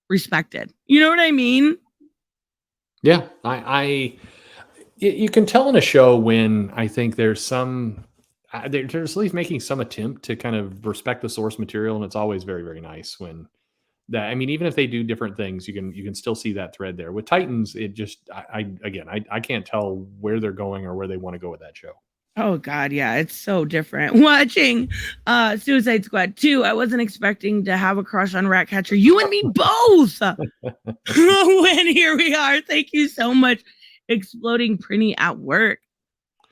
respected. You know what I mean? Yeah, you can tell in a show when I think there's they're at least making some attempt to kind of respect the source material, and it's always very, very nice when that. I mean, even if they do different things, you can still see that thread there. With Titans, it just I can't tell where they're going or where they want to go with that show. Oh God, yeah, it's so different. Watching Suicide Squad 2, I wasn't expecting to have a crush on Ratcatcher. You and me both. When here we are. Thank you so much, Exploding Prinny at work.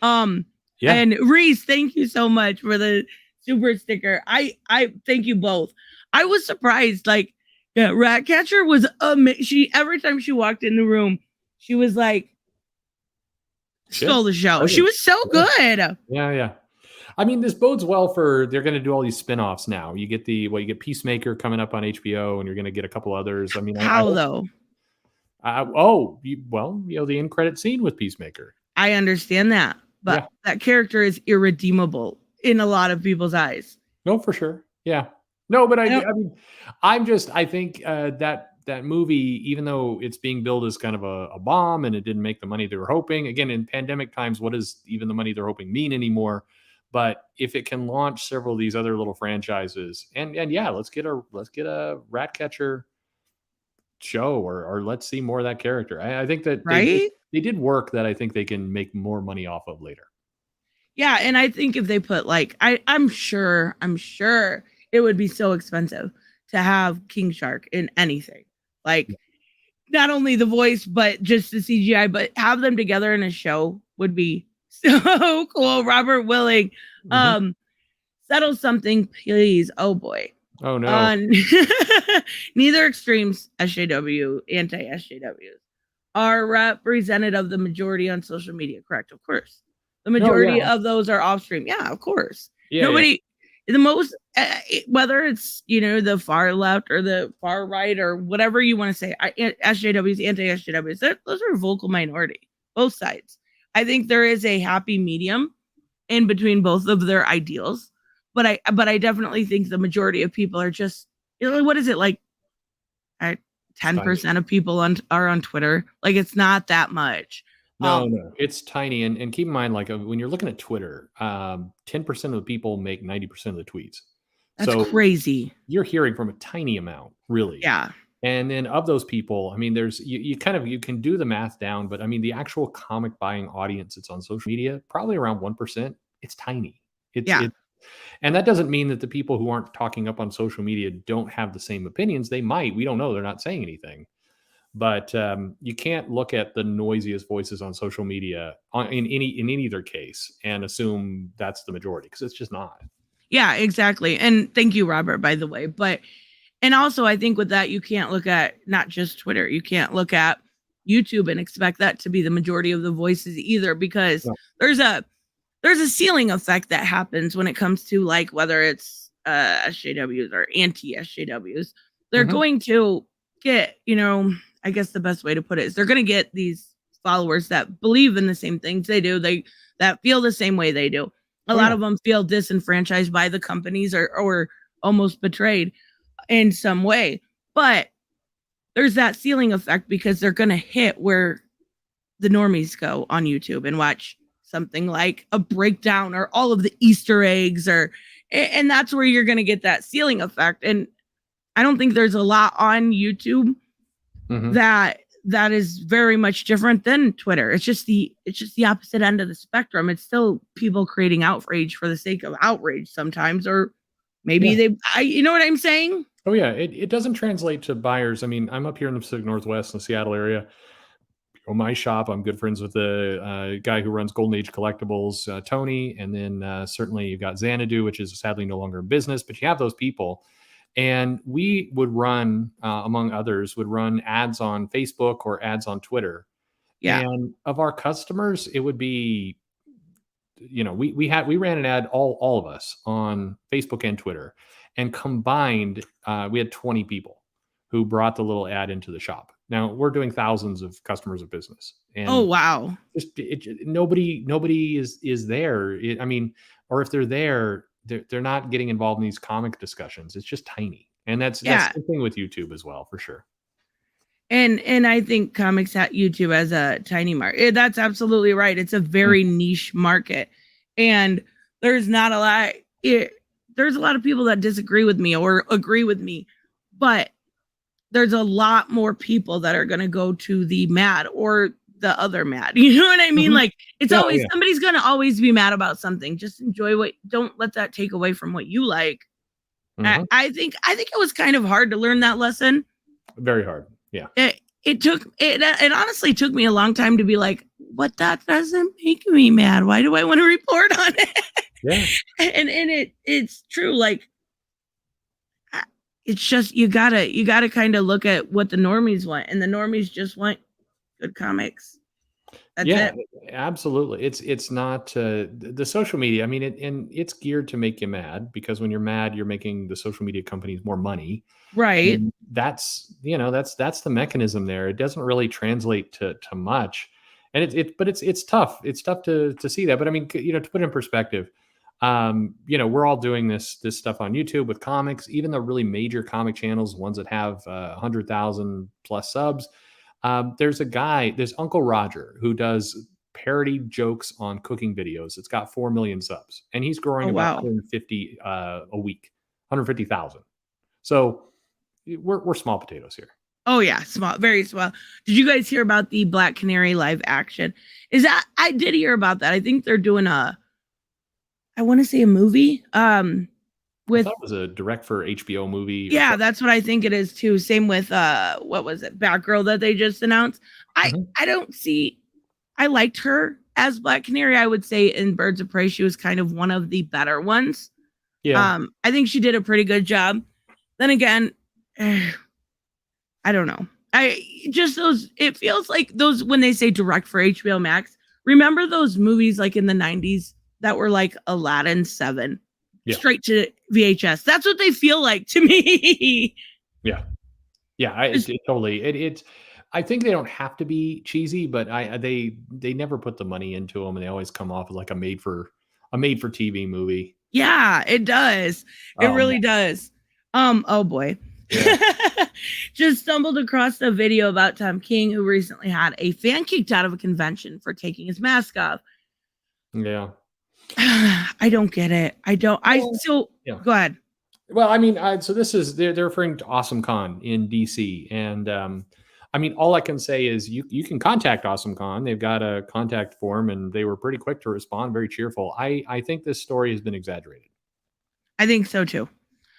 Yeah. And Reese, thank you so much for the super sticker. I thank you both. I was surprised. Like, yeah, Ratcatcher was she every time she walked in the room, she was like stole the show. She was so good. Yeah. I mean, this bodes well for they're going to do all these spin-offs now. You get you get Peacemaker coming up on HBO, and you're going to get a couple others. I mean, how though? The end credit scene with Peacemaker. I understand that, but that character is irredeemable in a lot of people's eyes. No, for sure. Yeah. No, but I mean, I think that movie, even though it's being billed as kind of a bomb and it didn't make the money they were hoping, again, in pandemic times, what does even the money they're hoping mean anymore? But if it can launch several of these other little franchises, and yeah, let's get a Ratcatcher show, or let's see more of that character. I think that they did work that I think they can make more money off of later. Yeah, and I think if they put I'm sure it would be so expensive to have King Shark in anything. Like not only the voice, but just the CGI, but have them together in a show would be so cool. Robert Willing, settle something, please. Oh boy. Oh no. Neither extremes, SJW, anti-SJWs, are representative of the majority on social media, correct? Of course. The majority of those are off stream. Yeah, of course. Nobody, the most, whether it's, the far left or the far right or whatever you want to say, SJWs, anti-SJWs, those are a vocal minority, both sides. I think there is a happy medium in between both of their ideals. But I definitely think the majority of people are just, what is it, like 10% of people are on Twitter? Like, it's not that much. No, it's tiny. And keep in mind, like when you're looking at Twitter, 10% of the people make 90% of the tweets. That's crazy. You're hearing from a tiny amount, really. Yeah. And then of those people, I mean, there's you can do the math down, but I mean, the actual comic buying audience that's on social media, probably around 1%. It's tiny. And that doesn't mean that the people who aren't talking up on social media don't have the same opinions. They might. We don't know. They're not saying anything. But you can't look at the noisiest voices on social media in either case and assume that's the majority, because it's just not. Yeah, exactly. And thank you, Robert, by the way. And also, I think with that, you can't look at not just Twitter. You can't look at YouTube and expect that to be the majority of the voices either, because there's a ceiling effect that happens when it comes to like whether it's SJWs or anti-SJWs. They're going to get, I guess the best way to put it is they're going to get these followers that believe in the same things they do. That feel the same way they do. A lot of them feel disenfranchised by the companies or almost betrayed in some way. But there's that ceiling effect because they're going to hit where the normies go on YouTube and watch something like a breakdown or all of the Easter eggs, and that's where you're going to get that ceiling effect. And I don't think there's a lot on YouTube that is very much different than Twitter. It's just the opposite end of the spectrum. It's still people creating outrage for the sake of outrage sometimes, or maybe you know what I'm saying? Oh yeah, it doesn't translate to buyers. I mean, I'm up here in the Pacific Northwest in the Seattle area. My shop, I'm good friends with the guy who runs Golden Age Collectibles, Tony, and then certainly you've got Xanadu, which is sadly no longer in business, but you have those people. And we would run, among others, would run ads on Facebook or ads on Twitter. Yeah. And of our customers, it would be, we ran an ad, all of us, on Facebook and Twitter, and combined, we had 20 people who brought the little ad into the shop. Now we're doing thousands of customers of business. And oh wow! Nobody is there. Or if they're there, they're not getting involved in these comic discussions. It's just tiny, and that's the thing with YouTube as well, for sure. And I think comics at YouTube as a tiny market. That's absolutely right. It's a very niche market, and there's not a lot. There's a lot of people that disagree with me or agree with me, but there's a lot more people that are going to go to the mad or the other mad. You know what I mean? Like it's always somebody's going to always be mad about something. Just enjoy don't let that take away from what you like. I think it was kind of hard to learn that lesson. Very hard. Yeah. It honestly took me a long time to be like, what, that doesn't make me mad. Why do I want to report on it? Yeah. and it's true. Like, it's just, you gotta kind of look at what the normies want, and the normies just want good comics. That's it. Absolutely. It's not the social media. I mean, it's geared to make you mad, because when you're mad, you're making the social media companies more money. Right. And that's the mechanism there. It doesn't really translate to much, and it's tough. It's tough to see that. But I mean, to put it in perspective, we're all doing this stuff on YouTube with comics. Even the really major comic channels, ones that have 100,000 plus subs, there's Uncle Roger who does parody jokes on cooking videos. It's got 4 million subs, and he's growing about 150 a week, 150,000. So we're small potatoes here. Oh yeah, small, very small. Did you guys hear about the Black Canary live action? I did hear about that. I think they're doing I want to say a movie. I thought it was a direct for HBO movie. Yeah, that's what I think it is too. Same with what was it, Batgirl, that they just announced. I liked her as Black Canary. I would say in Birds of Prey, she was kind of one of the better ones. Yeah. I think she did a pretty good job. Then again, I don't know. It feels like those, when they say direct for HBO Max, remember those movies like in the 90s that were like Aladdin 7, straight to VHS. That's what they feel like to me. Yeah. Totally. I think they don't have to be cheesy, but they never put the money into them, and they always come off as like a made for TV movie. Yeah, it does. It really does. Oh boy. Yeah. Just stumbled across a video about Tom King, who recently had a fan kicked out of a convention for taking his mask off. Yeah. I don't get it. Go ahead. Well, I mean, so they're referring to Awesome Con in DC, and I mean, all I can say is you can contact Awesome Con. They've got a contact form, and they were pretty quick to respond, very cheerful. I think this story has been exaggerated. I think so too.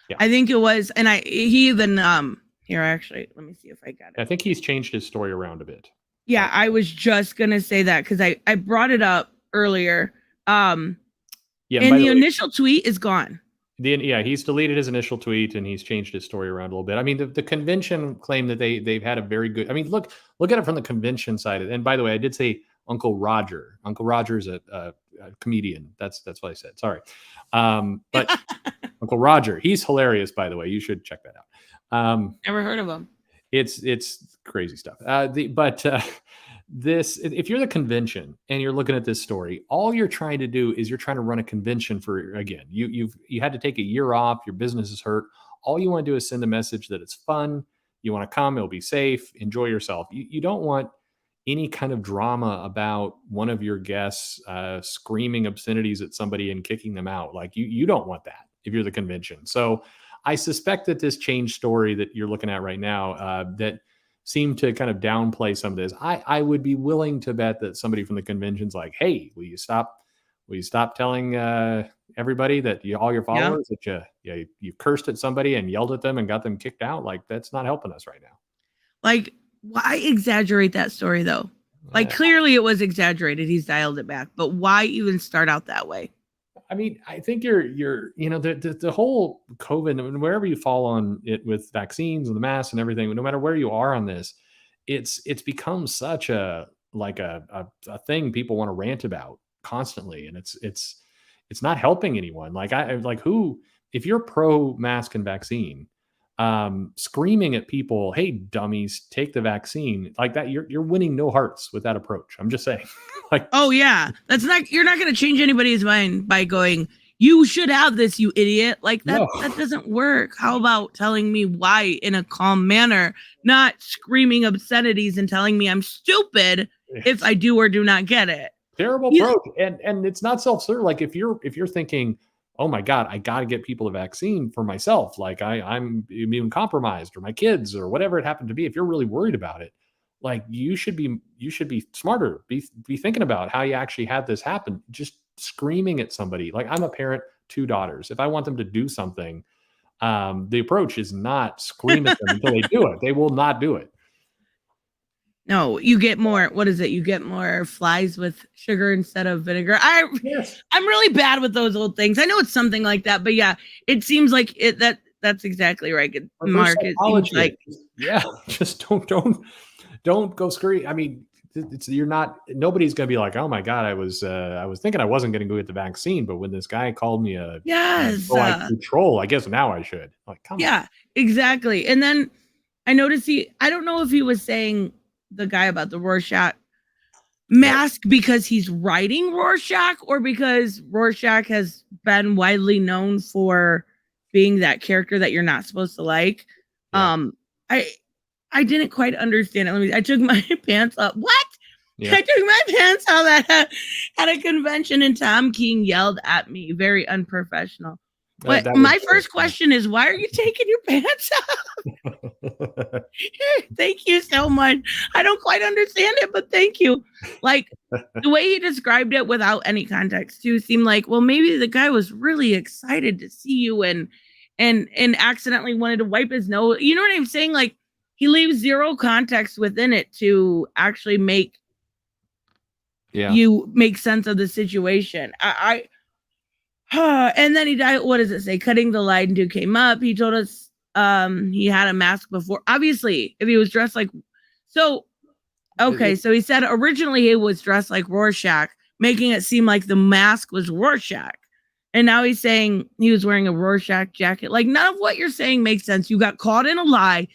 Yeah. I think it was, and he even here, actually, let me see if I got it. I think he's changed his story around a bit. Yeah, I was just gonna say that because I brought it up earlier. And the initial tweet is gone. He's deleted his initial tweet, and he's changed his story around a little bit. I mean, the convention claimed that they've had a very good. I mean, look at it from the convention side. And by the way, I did say Uncle Roger. Uncle Roger is a comedian. That's what I said. Sorry, but Uncle Roger, he's hilarious. By the way, you should check that out. Never heard of him. It's crazy stuff. This, if you're the convention and you're looking at this story, all you're trying to do is you're trying to run a convention for, again, you had to take a year off, your business is hurt. All you want to do is send a message that it's fun. You want to come, it'll be safe, enjoy yourself. You don't want any kind of drama about one of your guests screaming obscenities at somebody and kicking them out. Like you don't want that if you're the convention. So I suspect that this change story that you're looking at right now that seemed to kind of downplay some of this. I would be willing to bet that somebody from the convention's like, hey, will you stop telling everybody that all your Yeah. followers that you cursed at somebody and yelled at them and got them kicked out? Like that's not helping us right now. Like, why exaggerate that story though? Like, clearly it was exaggerated. He's dialed it back, but why even start out that way? I mean, I think you're the whole COVID, and wherever you fall on it with vaccines and the masks and everything, no matter where you are on this, it's become such a thing people want to rant about constantly, and it's not helping anyone. Like if you're pro mask and vaccine, screaming at people, hey dummies, take the vaccine, like that, you're winning no hearts with that approach. I'm just saying. Like, oh yeah, you're not going to change anybody's mind by going, you should have this, you idiot. Like that doesn't work. How about telling me why in a calm manner, not screaming obscenities and telling me I'm stupid if I do or do not get it. Terrible approach. And it's not self-serve. Like if you're thinking, oh my God, I got to get people the vaccine for myself. Like I'm immune compromised, or my kids, or whatever it happened to be. If you're really worried about it, like you should be smarter, be thinking about how you actually had this happen. Just screaming at somebody. Like I'm a parent, 2 daughters. If I want them to do something, the approach is not scream at them until they do it. They will not do it. No, you get more. What is it? You get more flies with sugar instead of vinegar. I'm really bad with those old things. I know it's something like that, but yeah, it seems like that's exactly right. Mark, it seems like just don't go scream. I mean, nobody's going to be like, oh my God, I was thinking I wasn't going to go get the vaccine, but when this guy called me a troll, I guess now I should. Like, come on. Yeah, exactly. And then I noticed I don't know if he was saying the guy about the Rorschach mask because he's writing Rorschach, or because Rorschach has been widely known for being that character that you're not supposed to like. Yeah. I didn't quite understand it. I took my pants off. What? Yeah. I took my pants off at a convention and Tom King yelled at me. Very unprofessional. But my first question is, why are you taking your pants off? Thank you so much. I don't quite understand it, but thank you. Like the way he described it without any context too seemed like, well, maybe the guy was really excited to see you and accidentally wanted to wipe his nose. You know what I'm saying? Like he leaves zero context within it to actually make you make sense of the situation. And then he died. What does it say? Cutting the line dude came up. He told us he had a mask before. Obviously, if he was dressed like so he said originally he was dressed like Rorschach, making it seem like the mask was Rorschach. And now he's saying he was wearing a Rorschach jacket. Like none of what you're saying makes sense. You got caught in a lie.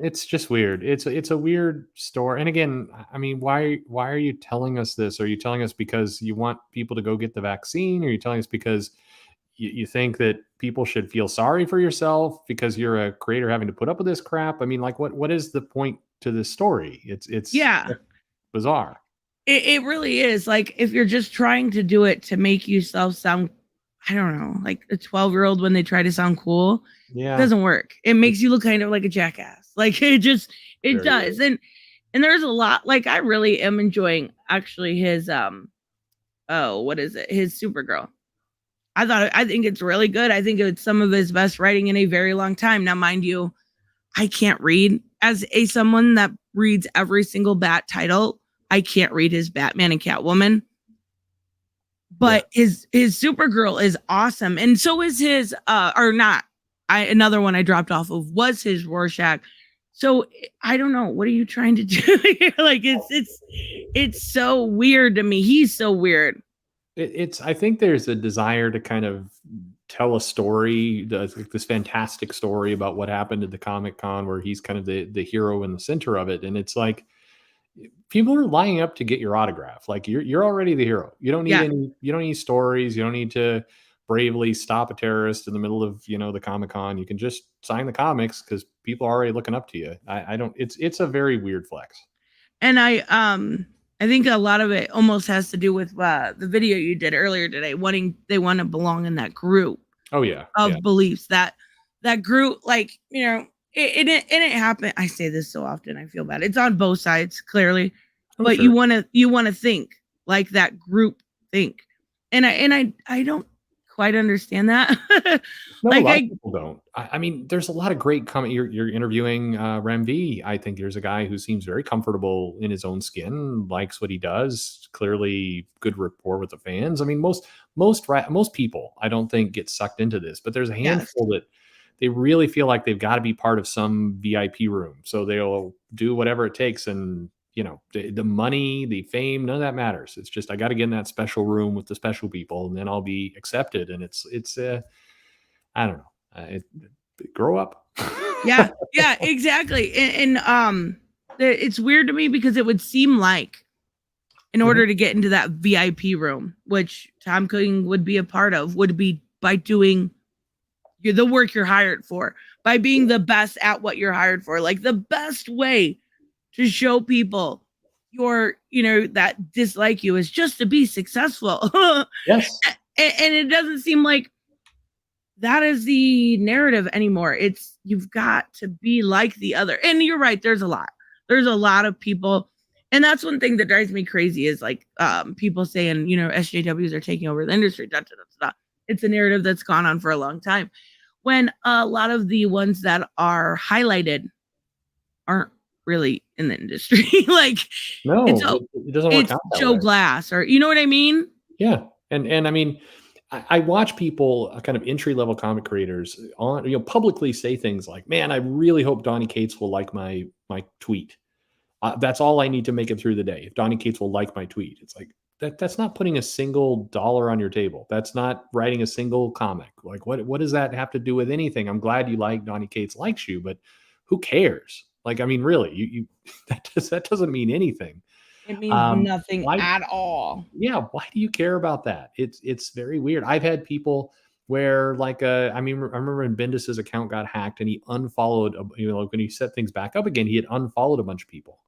It's just weird. It's a weird story. And again, I mean, why are you telling us this? Are you telling us because you want people to go get the vaccine? Or are you telling us because you think that people should feel sorry for yourself because you're a creator having to put up with this crap? I mean, like what is the point to this story? It's bizarre. It really is. Like if you're just trying to do it to make yourself sound, I don't know, like a 12-year-old when they try to sound cool. Yeah. It doesn't work. It makes you look kind of like a jackass. Like it does. And there's a lot, like I really am enjoying actually his his Supergirl. I think it's really good. I think it's some of his best writing in a very long time. Now, mind you, I can't read as someone that reads every single Bat title. I can't read his Batman and Catwoman. But his Supergirl is awesome. And so is his another one I dropped off of was his Rorschach. So I don't know. What are you trying to do here? Like it's so weird to me. He's so weird. I think there's a desire to kind of tell a story, this fantastic story about what happened at the Comic-Con where he's kind of the hero in the center of it. And it's like people are lining up to get your autograph. Like you're already the hero. You don't need you don't need stories. You don't need to bravely stop a terrorist in the middle of, the Comic-Con. You can just sign the comics because people are already looking up to you. I don't, it's a very weird flex. And I think a lot of it almost has to do with the video you did earlier today, they want to belong in that group Oh yeah, of yeah. beliefs, that group, like, it didn't happen. I say this so often, I feel bad. It's on both sides, clearly, Oh but sure. you want to think like that group think, and I don't quite understand that. No, a Like, lot of people don't. I mean, there's a lot of great comment. You're interviewing Rem V. I think there's a guy who seems very comfortable in his own skin, likes what he does. Clearly, good rapport with the fans. I mean, most people, I don't think, get sucked into this, but there's a yes, handful that they really feel like they've got to be part of some VIP room, so they'll do whatever it takes. And the money, the fame, none of that matters. It's just I got to get in that special room with the special people, and then I'll be accepted. And it's I don't know. Grow up. yeah, yeah, exactly. It's weird to me because it would seem like, in order to get into that VIP room, which Tom King would be a part of, would be by doing the work you're hired for, by being the best at what you're hired for. Like, the best way to show people that dislike you is just to be successful. Yes. And it doesn't seem like that is the narrative anymore. It's, you've got to be like the other. And you're right, there's a lot of people. And that's one thing that drives me crazy is, like, people saying, SJWs are taking over the industry. It's a narrative that's gone on for a long time, when a lot of the ones that are highlighted aren't really in the industry. Like, No, it doesn't work out that Joe way. Glass, or you know what I mean? Yeah. And I mean, I watch people, kind of entry level comic creators, on publicly say things like, "Man, I really hope Donny Cates will like my tweet. That's all I need to make it through the day. If Donny Cates will like my tweet." It's like that's not putting a single dollar on your table. That's not writing a single comic. Like, what does that have to do with anything? I'm glad you like Donny Cates likes you, but who cares? Like, I mean, really, you that doesn't mean anything. It means nothing Why at all. Yeah, why do you care about that? It's very weird. I've had people where, like, I mean, I remember when Bendis's account got hacked and he unfollowed, when he set things back up again, he had unfollowed a bunch of people.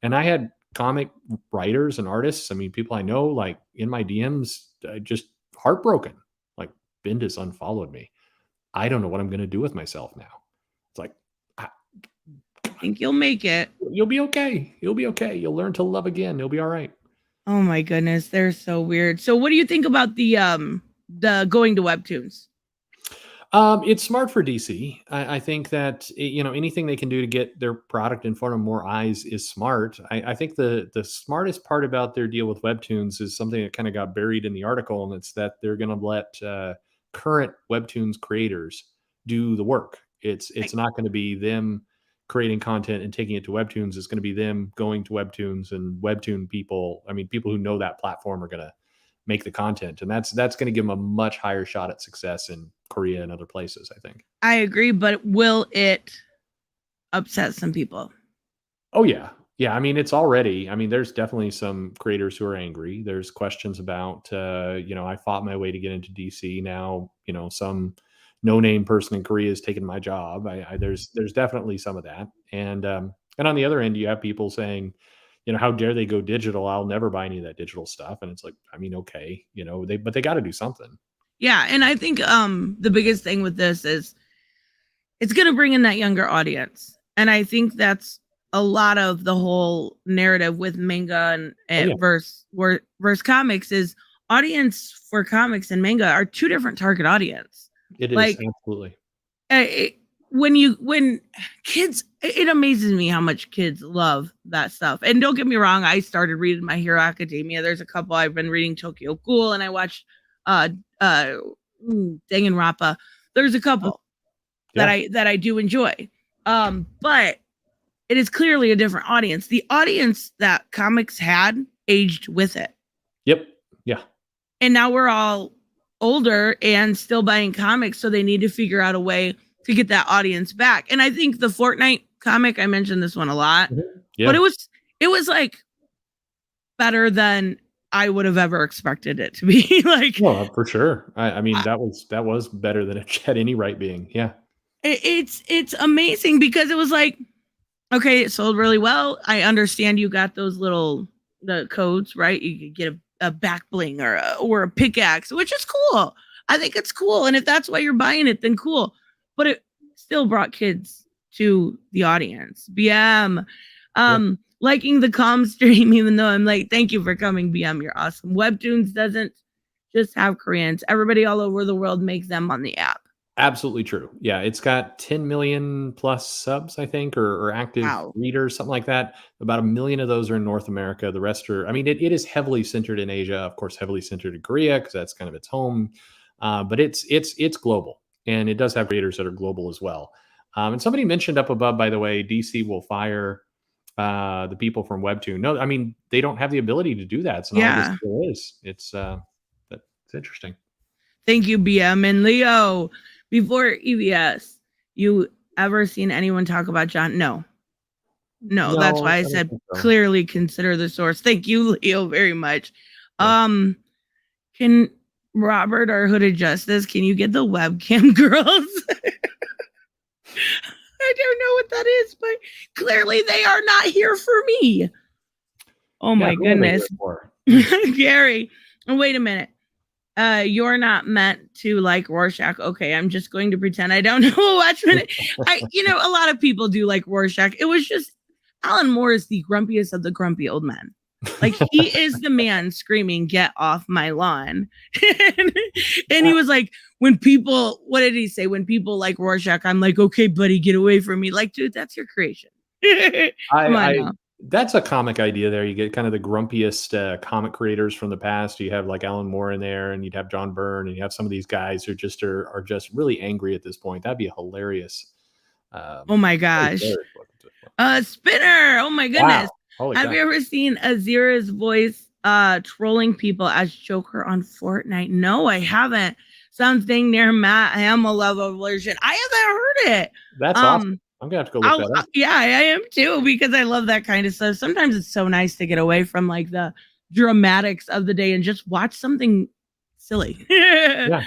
And I had comic writers and artists, I mean, people I know, like, in my DMs, just heartbroken. Like, Bendis unfollowed me. I don't know what I'm going to do with myself now. It's like, I think you'll make it. you'll be okay. You'll be okay. You'll learn to love again. You'll be all right. Oh my goodness, they're so weird. So what do you think about the going to webtoons? It's smart for DC. I think that anything they can do to get their product in front of more eyes is smart. I think the smartest part about their deal with webtoons is something that kind of got buried in the article, and it's that they're going to let current webtoons creators do the work. It's not going to be them creating content and taking it to webtoons. It's going to be them going to webtoons, and webtoon people. I mean, people who know that platform are going to make the content, and that's going to give them a much higher shot at success in Korea and other places, I think. I agree, but will it upset some people? Oh yeah. I mean, it's already, I mean, there's definitely some creators who are angry. There's questions about I fought my way to get into DC. Now, some no-name person in Korea has taken my job. There's definitely some of that. And on the other end, you have people saying, how dare they go digital? I'll never buy any of that digital stuff. And it's like, I mean, okay, but they got to do something. Yeah, and I think the biggest thing with this is it's going to bring in that younger audience. And I think that's a lot of the whole narrative with manga and versus comics is audience for comics and manga are two different target audience. It is, absolutely. When kids, it amazes me how much kids love that stuff. And don't get me wrong, I started reading My Hero Academia. There's a couple I've been reading, Tokyo Ghoul, and I watched Danganronpa. There's a couple that I do enjoy. But it is clearly a different audience. The audience that comics had aged with it. Yep. Yeah. And now we're all older and still buying comics, so they need to figure out a way to get that audience back. And I think the Fortnight comic, I mentioned this one a lot, but it was like better than I would have ever expected it to be. Like, well, for sure. I mean, that was better than it had any right being. Yeah. It's amazing because it was like, Okay, it sold really well. I understand you got those the codes, right? You could get a back bling or a pickaxe, which is cool. I think it's cool. And if that's why you're buying it, then cool. But it still brought kids to the audience. BM. Liking the comm stream, even though I'm like, thank you for coming, BM. You're awesome. Webtoons doesn't just have Koreans. Everybody all over the world makes them on the app. Absolutely true. Yeah, it's got 10 million plus subs, I think, or active readers, something like that. About 1 million of those are in North America. The rest are, I mean, it is heavily centered in Asia, of course, heavily centered in Korea because that's kind of its home. But it's global, and it does have creators that are global as well. And somebody mentioned up above, by the way, DC will fire the people from Webtoon. No, I mean, they don't have the ability to do that. It's not like it still is. It's interesting. Thank you, BM and Leo. Before EVS, you ever seen anyone talk about John? No, that's why I said clearly consider the source. Thank you, Leo, very much. Yeah. Can Robert or Hooded Justice, can you get the webcam girls? I don't know what that is, but clearly they are not here for me. Oh my goodness. Gary, wait a minute. You're not meant to like Rorschach. Okay, I'm just going to pretend I don't know. Watchmen. A lot of people do like Rorschach. It was just Alan Moore is the grumpiest of the grumpy old men. Like he is the man screaming, "Get off my lawn!" and he was like, when people, what did he say? When people like Rorschach, I'm like, okay, buddy, get away from me. Like, dude, that's your creation. Come on now. That's a comic idea there. You get kind of the grumpiest comic creators from the past. You have like Alan Moore in there, and you'd have John Byrne, and you have some of these guys who just are just really angry at this point. That'd be hilarious. Oh my gosh. Spinner. Oh my goodness. Wow. Have you ever seen Azira's voice trolling people as Joker on Fortnite? No, I haven't. Something near Matt Hamill level version. I haven't heard it. That's awesome. I'm gonna have to go look that up. Yeah, I am too, because I love that kind of stuff. Sometimes it's so nice to get away from like the dramatics of the day and just watch something silly. Yeah,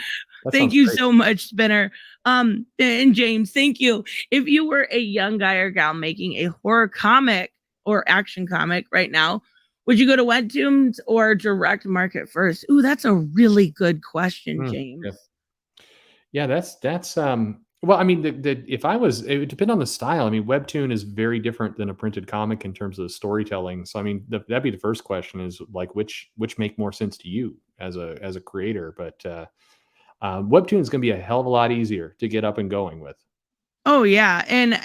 thank you so much, Spinner. And James, thank you. If you were a young guy or gal making a horror comic or action comic right now, would you go to Webtoons or direct market first? Ooh, that's a really good question, James. Yeah, that's well, I mean, if I was, it would depend on the style. I mean, Webtoon is very different than a printed comic in terms of storytelling. So, I mean, that'd be the first question is like, which make more sense to you as a creator? But Webtoon is going to be a hell of a lot easier to get up and going with. Oh yeah, and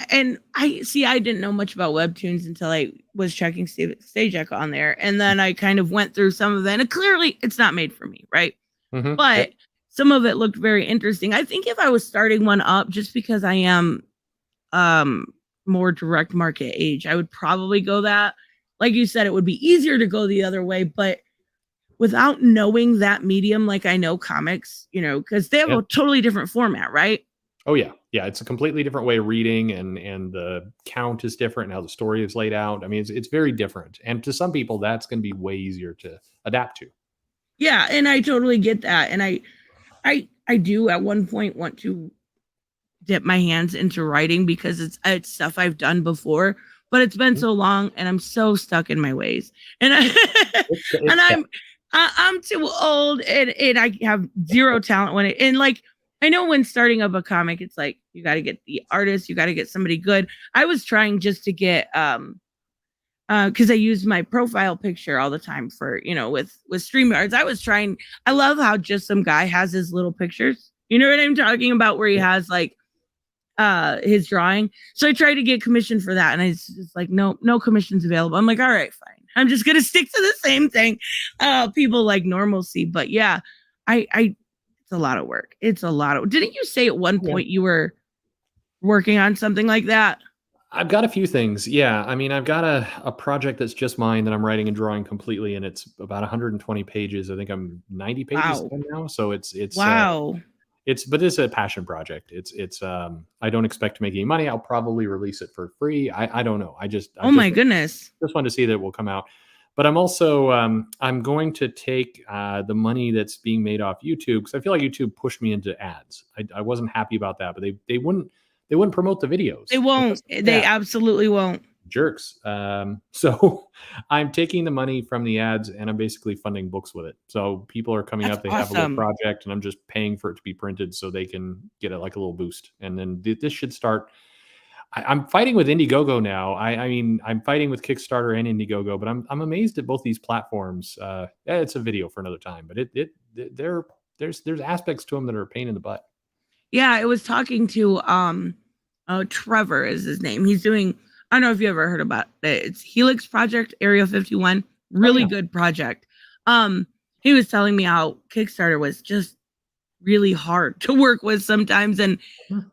I didn't know much about Webtoons until I was checking Stagec on there, and then I kind of went through some of it, and clearly it's not made for me, right? Mm-hmm. But some of it looked very interesting. I think if I was starting one up, just because I am more direct market age, I would probably go that. Like you said, it would be easier to go the other way, but without knowing that medium, like I know comics, because they have a totally different format, right? Oh yeah. Yeah. It's a completely different way of reading, and the count is different and how the story is laid out. I mean, it's very different. And to some people, that's going to be way easier to adapt to. Yeah. And I totally get that. And I do at one point want to dip my hands into writing because it's stuff I've done before, but it's been so long and I'm so stuck in my ways. And I'm too old and I have zero talent when I know when starting up a comic, it's like, you got to get the artist, you got to get somebody good. I was trying just to get, because I use my profile picture all the time for, with StreamYards. I love how just some guy has his little pictures. You know what I'm talking about? Where he has like his drawing. So I tried to get commission for that. And it's just like, no commissions available. I'm like, all right, fine. I'm just going to stick to the same thing. People like normalcy. But yeah, it's a lot of work. Didn't you say at one point you were working on something like that? I've got a few things. Yeah. I mean, I've got a project that's just mine that I'm writing and drawing completely, and it's about 120 pages. I think I'm 90 pages in now. So it's wow. But it's a passion project. It's I don't expect to make any money. I'll probably release it for free. I don't know. My goodness. Just wanted to see that it will come out. But I'm also I'm going to take the money that's being made off YouTube, because I feel like YouTube pushed me into ads. I wasn't happy about that, but they wouldn't promote the videos. They won't. They absolutely won't. jerks. So I'm taking the money from the ads and I'm basically funding books with it. So people are coming That's up, they have a little awesome. project, and I'm just paying for it to be printed so they can get it like a little boost. And then this should start. I'm fighting with Indiegogo now. I mean, I'm fighting with Kickstarter and Indiegogo, but I'm amazed at both these platforms. It's a video for another time, but there's aspects to them that are a pain in the butt. Yeah, I was talking to Trevor is his name. He's doing, I don't know if you ever heard about it. It's Helix Project Area 51. Really good project. He was telling me how Kickstarter was just really hard to work with sometimes. And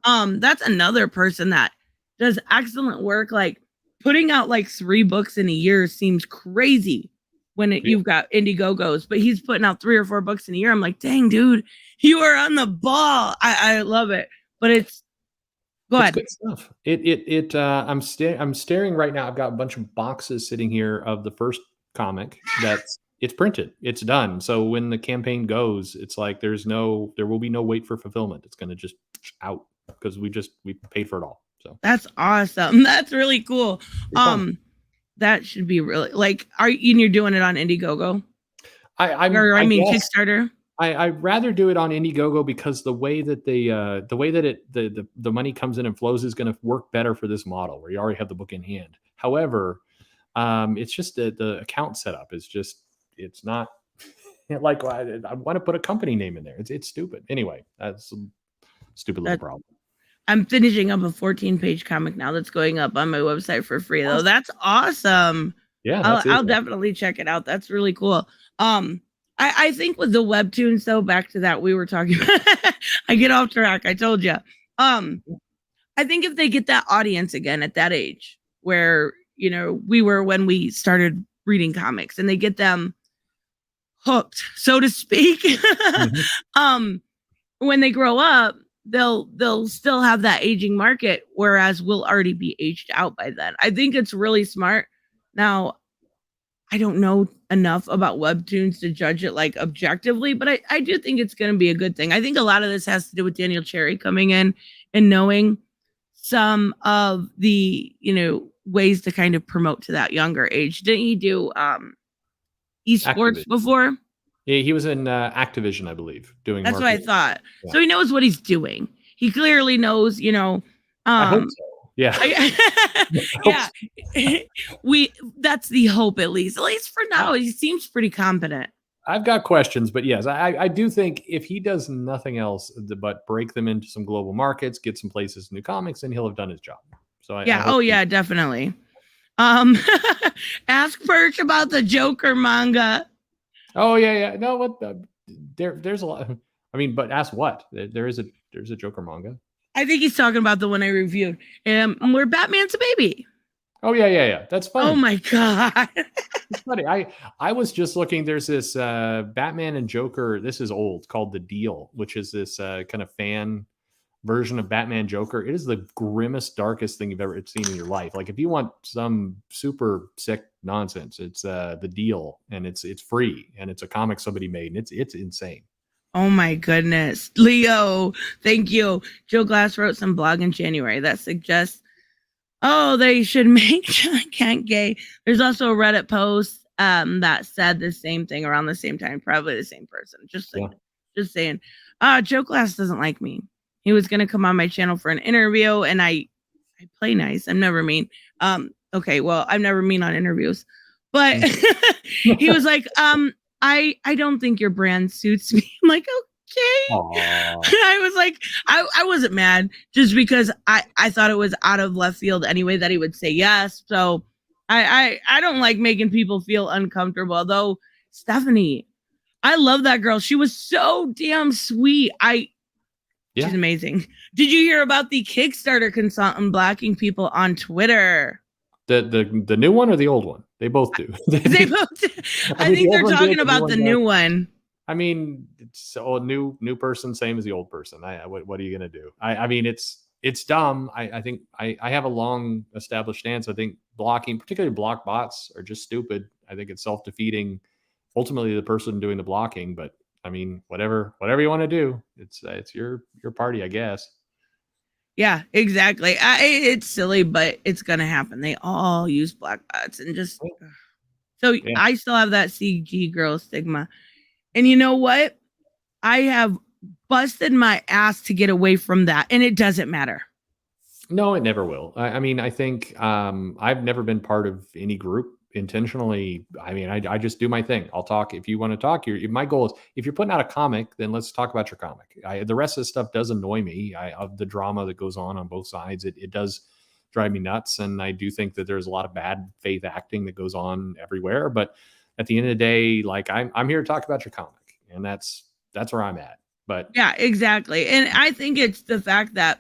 that's another person that does excellent work. Like putting out like 3 books in a year seems crazy when you've got Indiegogos, but he's putting out 3 or 4 books in a year. I'm like, dang, dude, you are on the ball. I love it. But it's good stuff. I'm staring right now. I've got a bunch of boxes sitting here of the first comic it's printed. It's done. So when the campaign goes, it's like there will be no wait for fulfillment. It's going to just out because we paid for it all. So that's awesome. That's really cool. That should be really like, you're doing it on Indiegogo? I mean Kickstarter. I'd rather do it on Indiegogo because the way that the money comes in and flows is going to work better for this model where you already have the book in hand. However, it's just the account setup is just, it's not like I want to put a company name in there. It's stupid. Anyway, that's a stupid little problem. I'm finishing up a 14-page comic now that's going up on my website for free though. That's awesome. Yeah, I'll definitely check it out. That's really cool. I think with the webtoons though, back to that we were talking about, I get off track. I told you. I think if they get that audience again at that age where, we were when we started reading comics, and they get them hooked, so to speak, when they grow up, they'll still have that aging market, whereas we'll already be aged out by then. I think it's really smart. Now, I don't know enough about webtoons to judge it like objectively, but I do think it's going to be a good thing. I think a lot of this has to do with Daniel Cherry coming in and knowing some of the, ways to kind of promote to that younger age. Didn't he do esports before? Yeah, he was in Activision, I believe, doing That's marketing. what I thought. Yeah. So he knows what he's doing. He clearly knows, I hope so. Yeah. Yeah. That's the hope, at least for now. He seems pretty competent. I've got questions, but yes, I do think if he does nothing else but break them into some global markets, get some places, new comics, then he'll have done his job. So yeah, definitely. Ask Perch about the Joker manga. Oh yeah. No, what there's a lot. I mean, but ask what? There's a Joker manga. I think he's talking about the one I reviewed. Where Batman's a baby. Oh yeah. That's funny. Oh my god. It's funny. I was just looking. There's this Batman and Joker. This is old, called The Deal, which is this kind of fan version of Batman Joker. It is the grimmest, darkest thing you've ever seen in your life. Like if you want some super sick nonsense, it's The Deal, and it's free, and it's a comic somebody made, and it's insane. Oh my goodness. Leo, thank you. Joe Glass wrote some blog in January that suggests, they should make Kent gay. There's also a Reddit post that said the same thing around the same time, probably the same person. Just saying. Joe Glass doesn't like me. He was going to come on my channel for an interview, and I play nice. I'm never mean. Okay, well, I'm never mean on interviews. But he was like, I don't think your brand suits me. I'm like, okay. I was like, I wasn't mad, just because I thought it was out of left field anyway that he would say yes. So I don't like making people feel uncomfortable. Although Stephanie, I love that girl. She was so damn sweet. She's amazing. Did you hear about the Kickstarter consultant blocking people on Twitter? The new one or the old one? They both do. They both do. I think they're talking about the new one. I mean, it's a new person, same as the old person. What are you gonna do? I mean, it's dumb. I think I have a long established stance. I think blocking, particularly block bots, are just stupid. I think it's self-defeating. Ultimately, the person doing the blocking, but I mean, whatever you want to do, it's your party, I guess. Yeah, exactly. It's silly, but it's gonna happen. They all use black bots, and just so Yeah. I still have that CG girl stigma. And you know what? I have busted my ass to get away from that, and it doesn't matter. No, it never will. I mean, I think I've never been part of any group intentionally. I mean, I just do my thing. I'll talk if you want to talk. My goal is if you're putting out a comic, then let's talk about your comic. The rest of the stuff does annoy me. Of the drama that goes on both sides, it does drive me nuts. And I do think that there's a lot of bad faith acting that goes on everywhere. But at the end of the day, like I'm here to talk about your comic, and that's where I'm at. But Yeah, exactly. And I think it's the fact that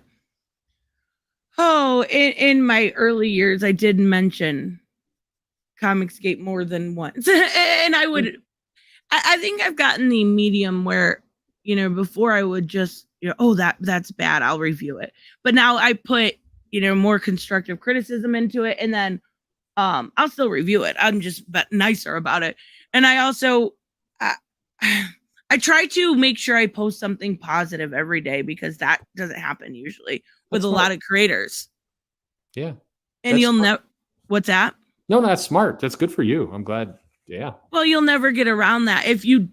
in my early years, I did mention Comicsgate more than once. And I think I've gotten the medium where, before I would just, that's bad, I'll review it. But now I put, more constructive criticism into it. And then I'll still review it. I'm just nicer about it. And I also, I try to make sure I post something positive every day, because that doesn't happen usually with That's a lot of creators. yeah. And you'll know what's that? No, that's smart. That's good for you. I'm glad. Yeah. Well, you'll never get around that. If you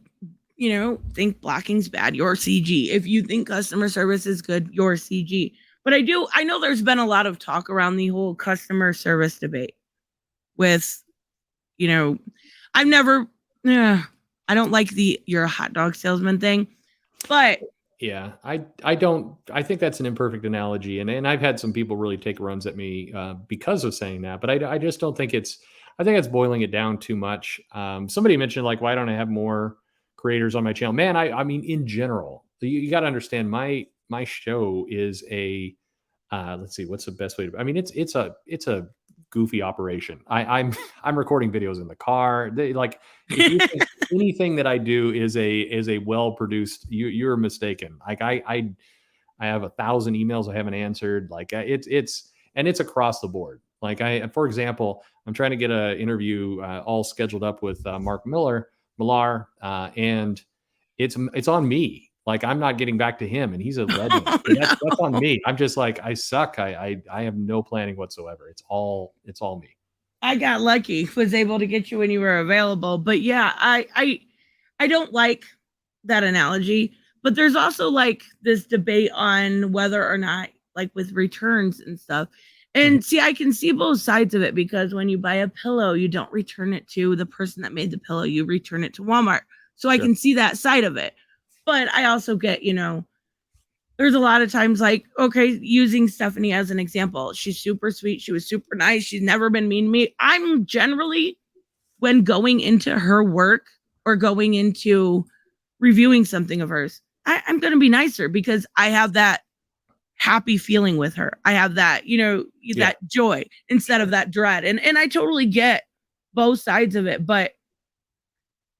think blocking's bad, you're CG. If you think customer service is good, you're CG. But I know there's been a lot of talk around the whole customer service debate with, I've never, I don't like you're a hot dog salesman thing, but yeah, I think that's an imperfect analogy. And I've had some people really take runs at me because of saying that, but I just don't think I think it's boiling it down too much. Somebody mentioned, like, why don't I have more creators on my channel? Man, I mean, in general, you got to understand my show is a, let's see, what's the best way to, I mean, it's a goofy operation. I'm recording videos in the car. If you think anything that I do is a well produced, you're mistaken. Like I have 1,000 emails I haven't answered. Like it's across the board. Like for example, I'm trying to get an interview all scheduled up with Mark Millar, and it's on me. Like I'm not getting back to him, and he's a legend. Oh, That's on me. I'm just like, I suck. I have no planning whatsoever. It's all me. I got lucky, was able to get you when you were available. But yeah, I don't like that analogy. But there's also like this debate on whether or not, like with returns and stuff. And see, I can see both sides of it, because when you buy a pillow, you don't return it to the person that made the pillow, you return it to Walmart. So I can see that side of it. But I also get, there's a lot of times, like, okay, using Stephanie as an example. She's super sweet. She was super nice. She's never been mean to me. I'm generally, when going into her work or going into reviewing something of hers, I'm going to be nicer, because I have that happy feeling with her. I have that, that joy instead of that dread. And I totally get both sides of it, but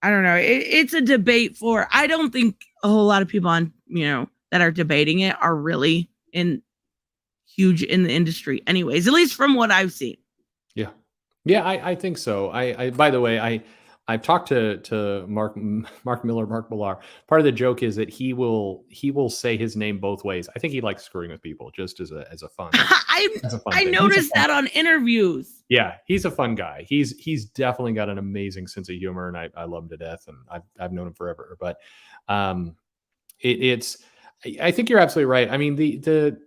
I don't know. It's a debate I don't think a whole lot of people on, that are debating it are really huge in the industry anyways, at least from what I've seen. Yeah. Yeah, I think so. I by the way, I've talked to Mark Millar. Part of the joke is that he will say his name both ways. I think he likes screwing with people just as a fun. I noticed that on interviews. Yeah, he's a fun guy. He's definitely got an amazing sense of humor, and I love him to death, and I've known him forever. But it's I think you're absolutely right. I mean, the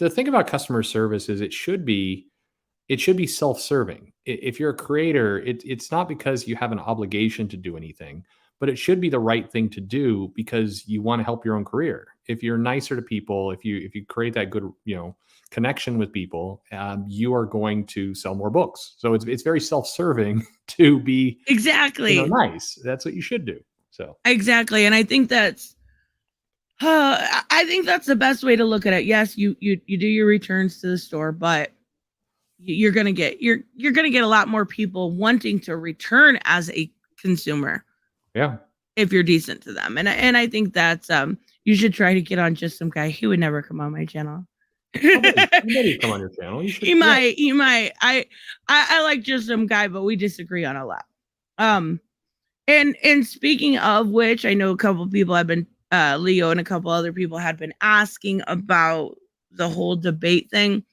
thing about customer service is it should be self-serving. If you're a creator, it's not because you have an obligation to do anything, but it should be the right thing to do because you want to help your own career. If you're nicer to people, if you create that good, connection with people, you are going to sell more books. So it's very self-serving to be exactly nice. That's what you should do. So exactly, and I think that's the best way to look at it. Yes, you do your returns to the store, but you're gonna get a lot more people wanting to return as a consumer. Yeah, if you're decent to them, and I think that's you should try to get on just some guy. He would never come on my channel. Somebody come on your channel. He might. I like just some guy, but we disagree on a lot. And speaking of which, I know a couple of people have been Leo and a couple other people had been asking about the whole debate thing.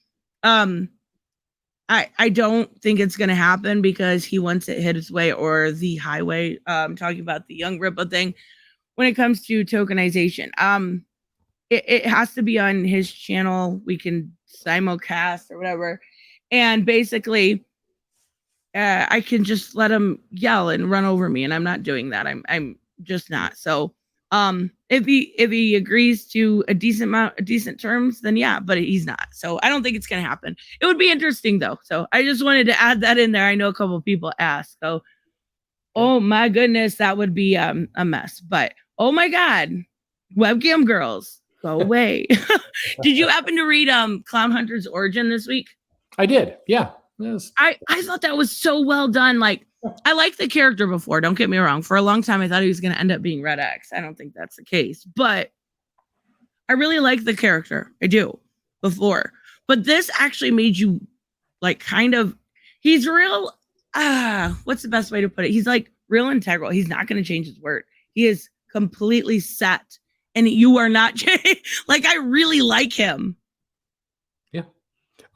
I don't think it's going to happen because he wants it his way or the highway. Talking about the Young Ripper thing when it comes to tokenization. It has to be on his channel. We can simulcast or whatever. And basically, I can just let him yell and run over me. And I'm not doing that. I'm just not. So if he agrees to a decent terms, then yeah, but he's not. So I don't think it's gonna happen. It would be interesting though. So I just wanted to add that in there. I know a couple of people asked. So oh my goodness, that would be a mess. But oh my god, webcam girls, go away. Did you happen to read Clown Hunter's origin this week? I did. Yeah. Yes. I thought that was so well done. Like, I liked the character before. Don't get me wrong. For a long time, I thought he was going to end up being Red X. I don't think that's the case, but I really like the character. I do before, but this actually made you like kind of. He's real. What's the best way to put it? He's like real integral. He's not going to change his word. He is completely set, and you are not. Like, I really like him.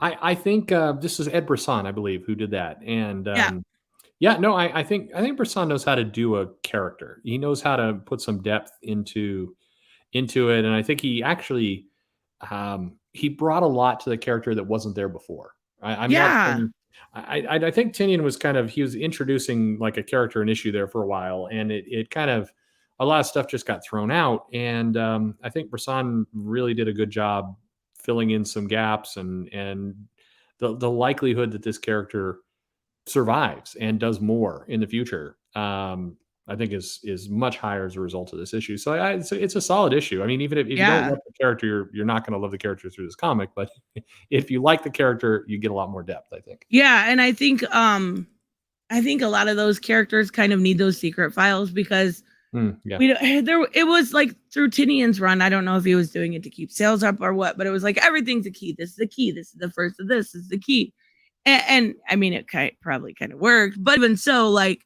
I think this is Ed Brisson, I believe, who did that. And I think Brisson knows how to do a character. He knows how to put some depth into it. And I think he actually he brought a lot to the character that wasn't there before. I think Tinian was he was introducing like a character and issue there for a while, and it kind of a lot of stuff just got thrown out. And I think Brisson really did a good job filling in some gaps, and the likelihood that this character survives and does more in the future, I think is much higher as a result of this issue. So it's a solid issue. I mean, even if you don't love the character, you're not going to love the character through this comic, but if you like the character, you get a lot more depth, I think. Yeah. And I think a lot of those characters kind of need those secret files because it was like through Tinian's run. I don't know if he was doing it to keep sales up or what, but it was like, everything's a key. This is the key. This is the first of this is the key. And I mean, it probably kind of worked, but even so, like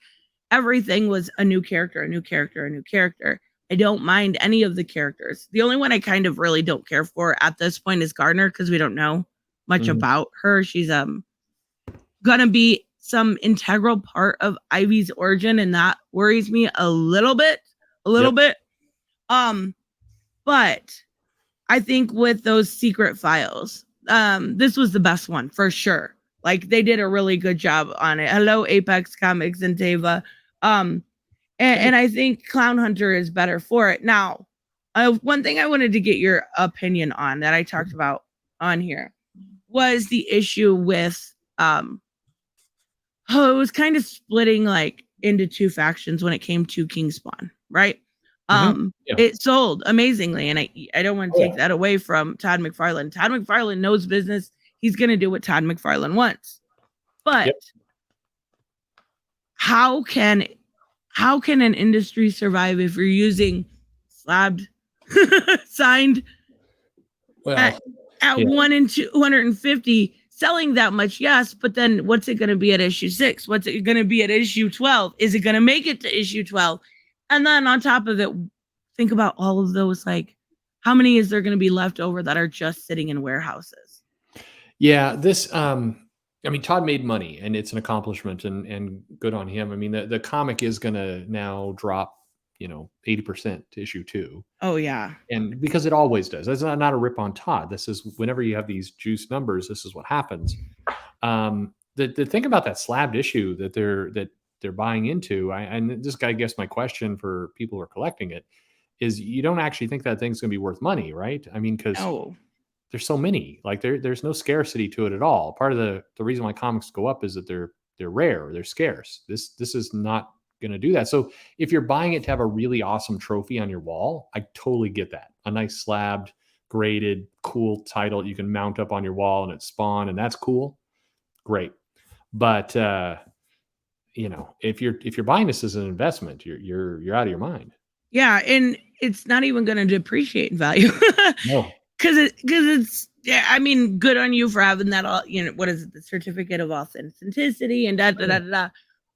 everything was a new character, a new character, a new character. I don't mind any of the characters. The only one I kind of really don't care for at this point is Gardner, because we don't know much about her. She's gonna be some integral part of Ivy's origin, and that worries me a little bit. But I think with those secret files, this was the best one for sure. Like, they did a really good job on it. Hello, Apex Comics and Teva. And I think Clown Hunter is better for it. Now, one thing I wanted to get your opinion on that I talked about on here was the issue with it was kind of splitting like into two factions when it came to Kingspawn, right? It sold amazingly, and I don't want to take that away from Todd McFarlane. Todd McFarlane knows business. He's going to do what Todd McFarlane wants. But how can an industry survive if you're using slabbed signed at 1 in 250 selling that much? Yes, but then what's it going to be at issue 6? What's it going to be at issue 12? Is it going to make it to issue 12? And then on top of it, think about all of those, like, how many is there going to be left over that are just sitting in warehouses? Yeah, this I mean, Todd made money, and it's an accomplishment, and good on him. I mean, the comic is going to now drop, 80% to issue 2. Oh yeah. And because it always does. That's not a rip on Todd. This is, whenever you have these juice numbers, this is what happens. The thing about that slabbed issue that they're buying into, and this guy, I guess my question for people who are collecting it is, you don't actually think that thing's going to be worth money, right? I mean, because there's so many, like there's no scarcity to it at all. Part of the reason why comics go up is that they're rare, they're scarce. This is not going to do that. So if you're buying it to have a really awesome trophy on your wall, I totally get that. A nice slabbed, graded, cool title you can mount up on your wall and it's Spawn, and that's cool. Great. But if you're buying this as an investment, you're out of your mind. Yeah, and it's not even going to depreciate in value. No. Because it's, I mean, good on you for having that all, what is it, the certificate of authenticity and da.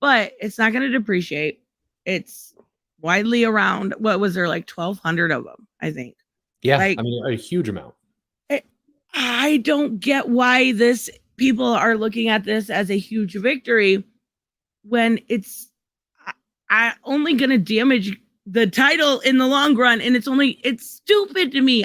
But it's not going to depreciate. It's widely around. What was there, like 1,200 of them, I think? Yeah, like, I mean, a huge amount. I don't get why people are looking at this as a huge victory when it's only going to damage the title in the long run, and it's stupid to me.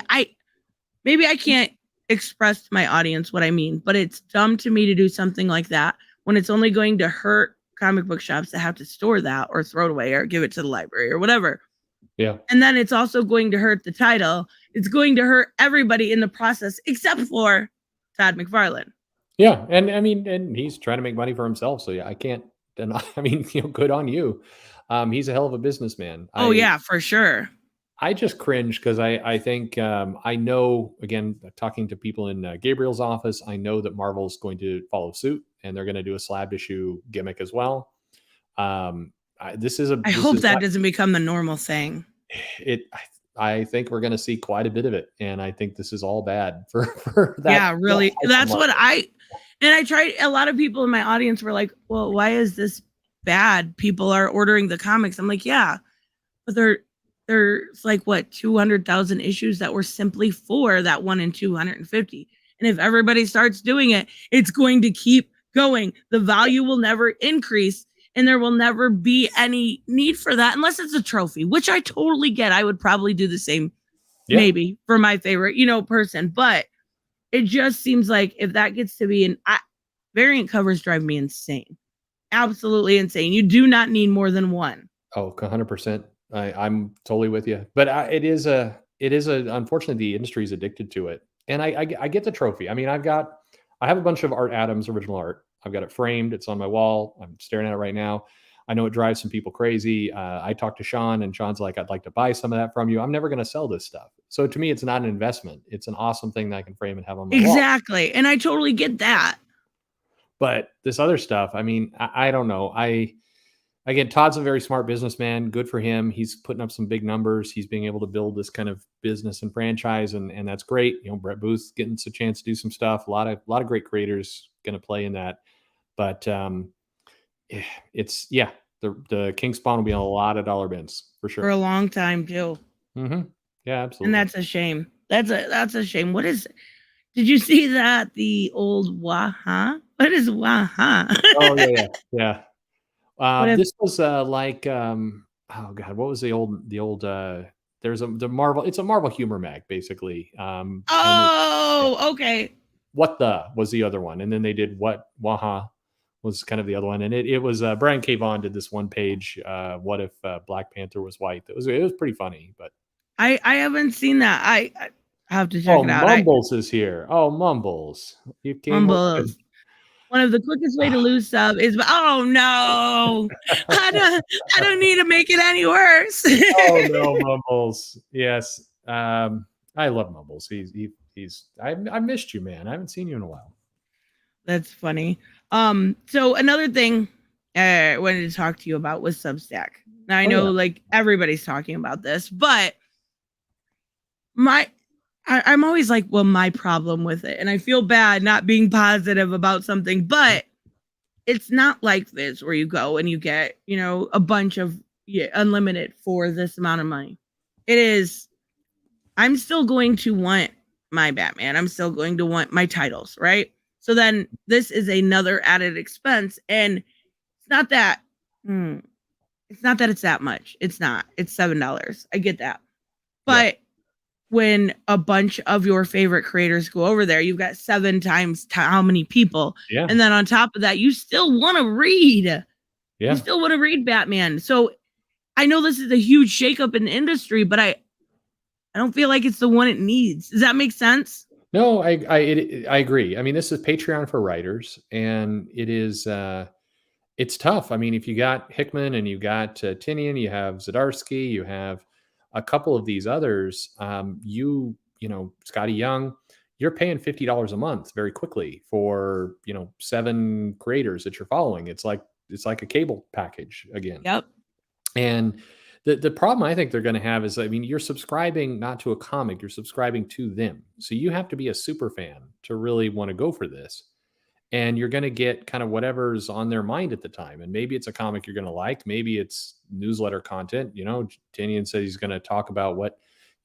Maybe I can't express to my audience what I mean, but it's dumb to me to do something like that when it's only going to hurt comic book shops that have to store that or throw it away or give it to the library or whatever. Yeah. And then it's also going to hurt the title. It's going to hurt everybody in the process except for Todd McFarlane. Yeah, and I mean, and he's trying to make money for himself, so yeah, I can't deny. I mean, good on you. He's a hell of a businessman. Oh yeah, for sure. I just cringe because I think I know, again, talking to people in Gabriel's office, I know that Marvel's going to follow suit and they're going to do a slab issue gimmick as well. I hope that doesn't become the normal thing. I think we're going to see quite a bit of it, and I think this is all bad for that. Yeah, really. That's what I tried. A lot of people in my audience were like, "Well, why is this bad? People are ordering the comics." I'm like, "Yeah, but there's like what 200,000 issues that were simply for that 1 in 250, and if everybody starts doing it, it's going to keep going. The value will never increase." And there will never be any need for that unless it's a trophy, which I totally get. I would probably do the same, maybe for my favorite, person. But it just seems like if that gets to be variant covers drive me insane, absolutely insane. You do not need more than one. Oh, 100%. I'm totally with you. But it is unfortunately the industry is addicted to it, and I get the trophy. I mean, I have a bunch of Art Adams original art. I've got it framed. It's on my wall. I'm staring at it right now. I know it drives some people crazy. I talked to Sean, and Sean's like, "I'd like to buy some of that from you." I'm never going to sell this stuff. So to me, it's not an investment. It's an awesome thing that I can frame and have on my wall. Exactly. And I totally get that. But this other stuff, I mean, I don't know. Again, Todd's a very smart businessman. Good for him. He's putting up some big numbers. He's being able to build this kind of business and franchise, and that's great. Brett Booth's getting a chance to do some stuff. A lot of great creators going to play in that. But the King Spawn will be on a lot of dollar bins for sure for a long time too. Mm-hmm. Yeah, absolutely. And that's a shame. That's a shame. Did you see that the old Waha? What is Waha? Oh yeah. This was like oh god, what was the old there's the Marvel, it's a Marvel humor mag basically. Okay. What the was the other one, and then they did what Waha was kind of the other one, and it was Brian K. Vaughan did this one page. What if Black Panther was white? It was pretty funny, but I haven't seen that. I have to check it out. Mumbles is here. Oh, Mumbles, you came Mumbles. One of the quickest way to lose sub is oh no, I don't need to make it any worse. Oh no, Mumbles. Yes, I love Mumbles. I missed you, man. I haven't seen you in a while. That's funny. So another thing I wanted to talk to you about was Substack. Now I know like everybody's talking about this, but I'm always like, well, my problem with it. And I feel bad not being positive about something, but it's not like this where you go and you get, a bunch of unlimited for this amount of money. It is, I'm still going to want my Batman. I'm still going to want my titles, right? So then this is another added expense. And it's not that it's that much. It's not. It's $7. I get that. But when a bunch of your favorite creators go over there, you've got 7 times how many people. Yeah. And then on top of that, you still want to read. Yeah. You still want to read Batman. So I know this is a huge shakeup in the industry, but I don't feel like it's the one it needs. Does that make sense? No, I agree. I mean, this is Patreon for writers, and it is it's tough. I mean, if you got Hickman and you got Tinian, you have Zdarsky, you have a couple of these others, Scotty Young, you're paying $50 a month very quickly for 7 creators that you're following. It's like a cable package again. Yep. And the problem I think they're going to have is, I mean, you're subscribing not to a comic, you're subscribing to them. So you have to be a super fan to really want to go for this. And you're going to get kind of whatever's on their mind at the time. And maybe it's a comic you're going to like. Maybe it's newsletter content. Tinian said he's going to talk about what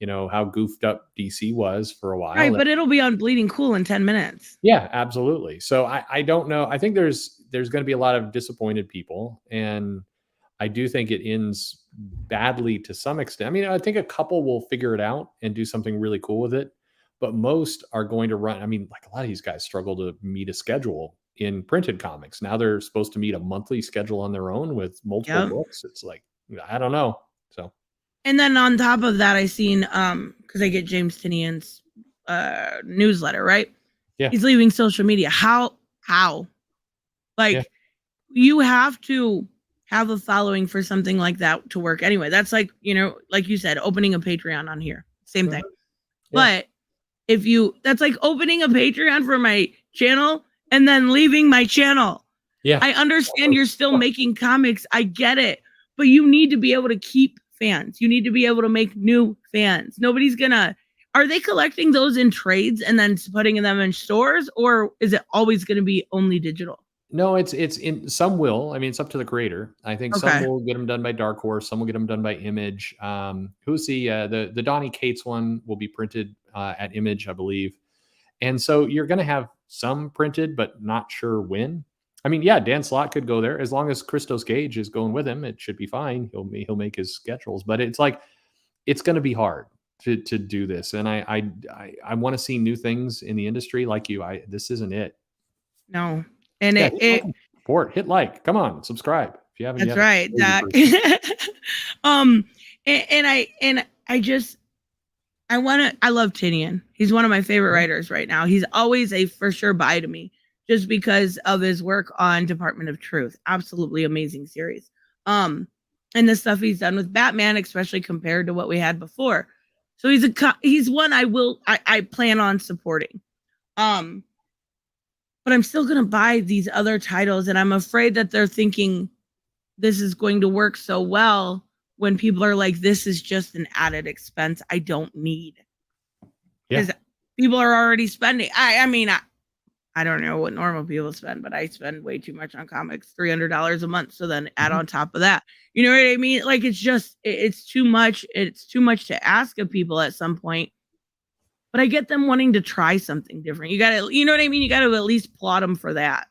how goofed up DC was for a while. Right, but it'll be on Bleeding Cool in 10 minutes. Yeah, absolutely. So I don't know. I think there's going to be a lot of disappointed people, and I do think it ends badly to some extent. I mean, I think a couple will figure it out and do something really cool with it, but most are going to run. I mean, like a lot of these guys struggle to meet a schedule in printed comics. Now they're supposed to meet a monthly schedule on their own with multiple books. It's like, I don't know. So, and then on top of that, I seen because I get James Tinian's newsletter, right? Yeah, he's leaving social media. How? Like, you have to have a following for something like that to work anyway. That's like, like you said, opening a Patreon on here. Same thing. Yeah. But that's like opening a Patreon for my channel and then leaving my channel. Yeah. I understand you're still making comics. I get it. But you need to be able to keep fans. You need to be able to make new fans. Nobody's gonna. Are they collecting those in trades and then putting them in stores, or is it always going to be only digital? No, it's in some will. I mean, it's up to the creator. I think some will get them done by Dark Horse. Some will get them done by Image. Who's the Donny Cates one will be printed at Image, I believe. And so you're going to have some printed, but not sure when. I mean, yeah, Dan Slott could go there as long as Christos Gage is going with him. It should be fine. He'll make his schedules, but it's like it's going to be hard to do this. And I want to see new things in the industry. Like this isn't it. No. And support, hit like, come on, subscribe if you haven't. That's right. I love Tinian. He's one of my favorite writers right now. He's always a for sure buy to me just because of his work on Department of Truth. Absolutely amazing series. And the stuff he's done with Batman, especially compared to what we had before. So he's one I plan on supporting. But I'm still going to buy these other titles, and I'm afraid that they're thinking this is going to work so well when people are like, this is just an added expense I don't need. Because people are already spending. I mean, I don't know what normal people spend, but I spend way too much on comics, $300 a month. So then add on top of that, you know what I mean? Like, it's too much. It's too much to ask of people at some point. But I get them wanting to try something different. You know what I mean? You got to at least plot them for that.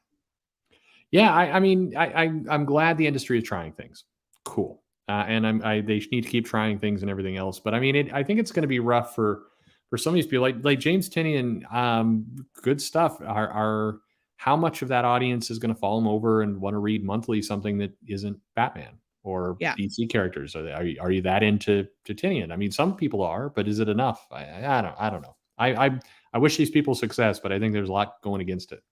Yeah, I mean, I'm glad the industry is trying things. Cool. And they need to keep trying things and everything else. But I mean, I think it's going to be rough for some of these people like James Tinian. Good stuff. Are how much of that audience is going to fall him over and want to read monthly something that isn't Batman or DC characters? Are you that into Tinian? I mean, some people are, but is it enough? I don't know. I wish these people success, but I think there's a lot going against it.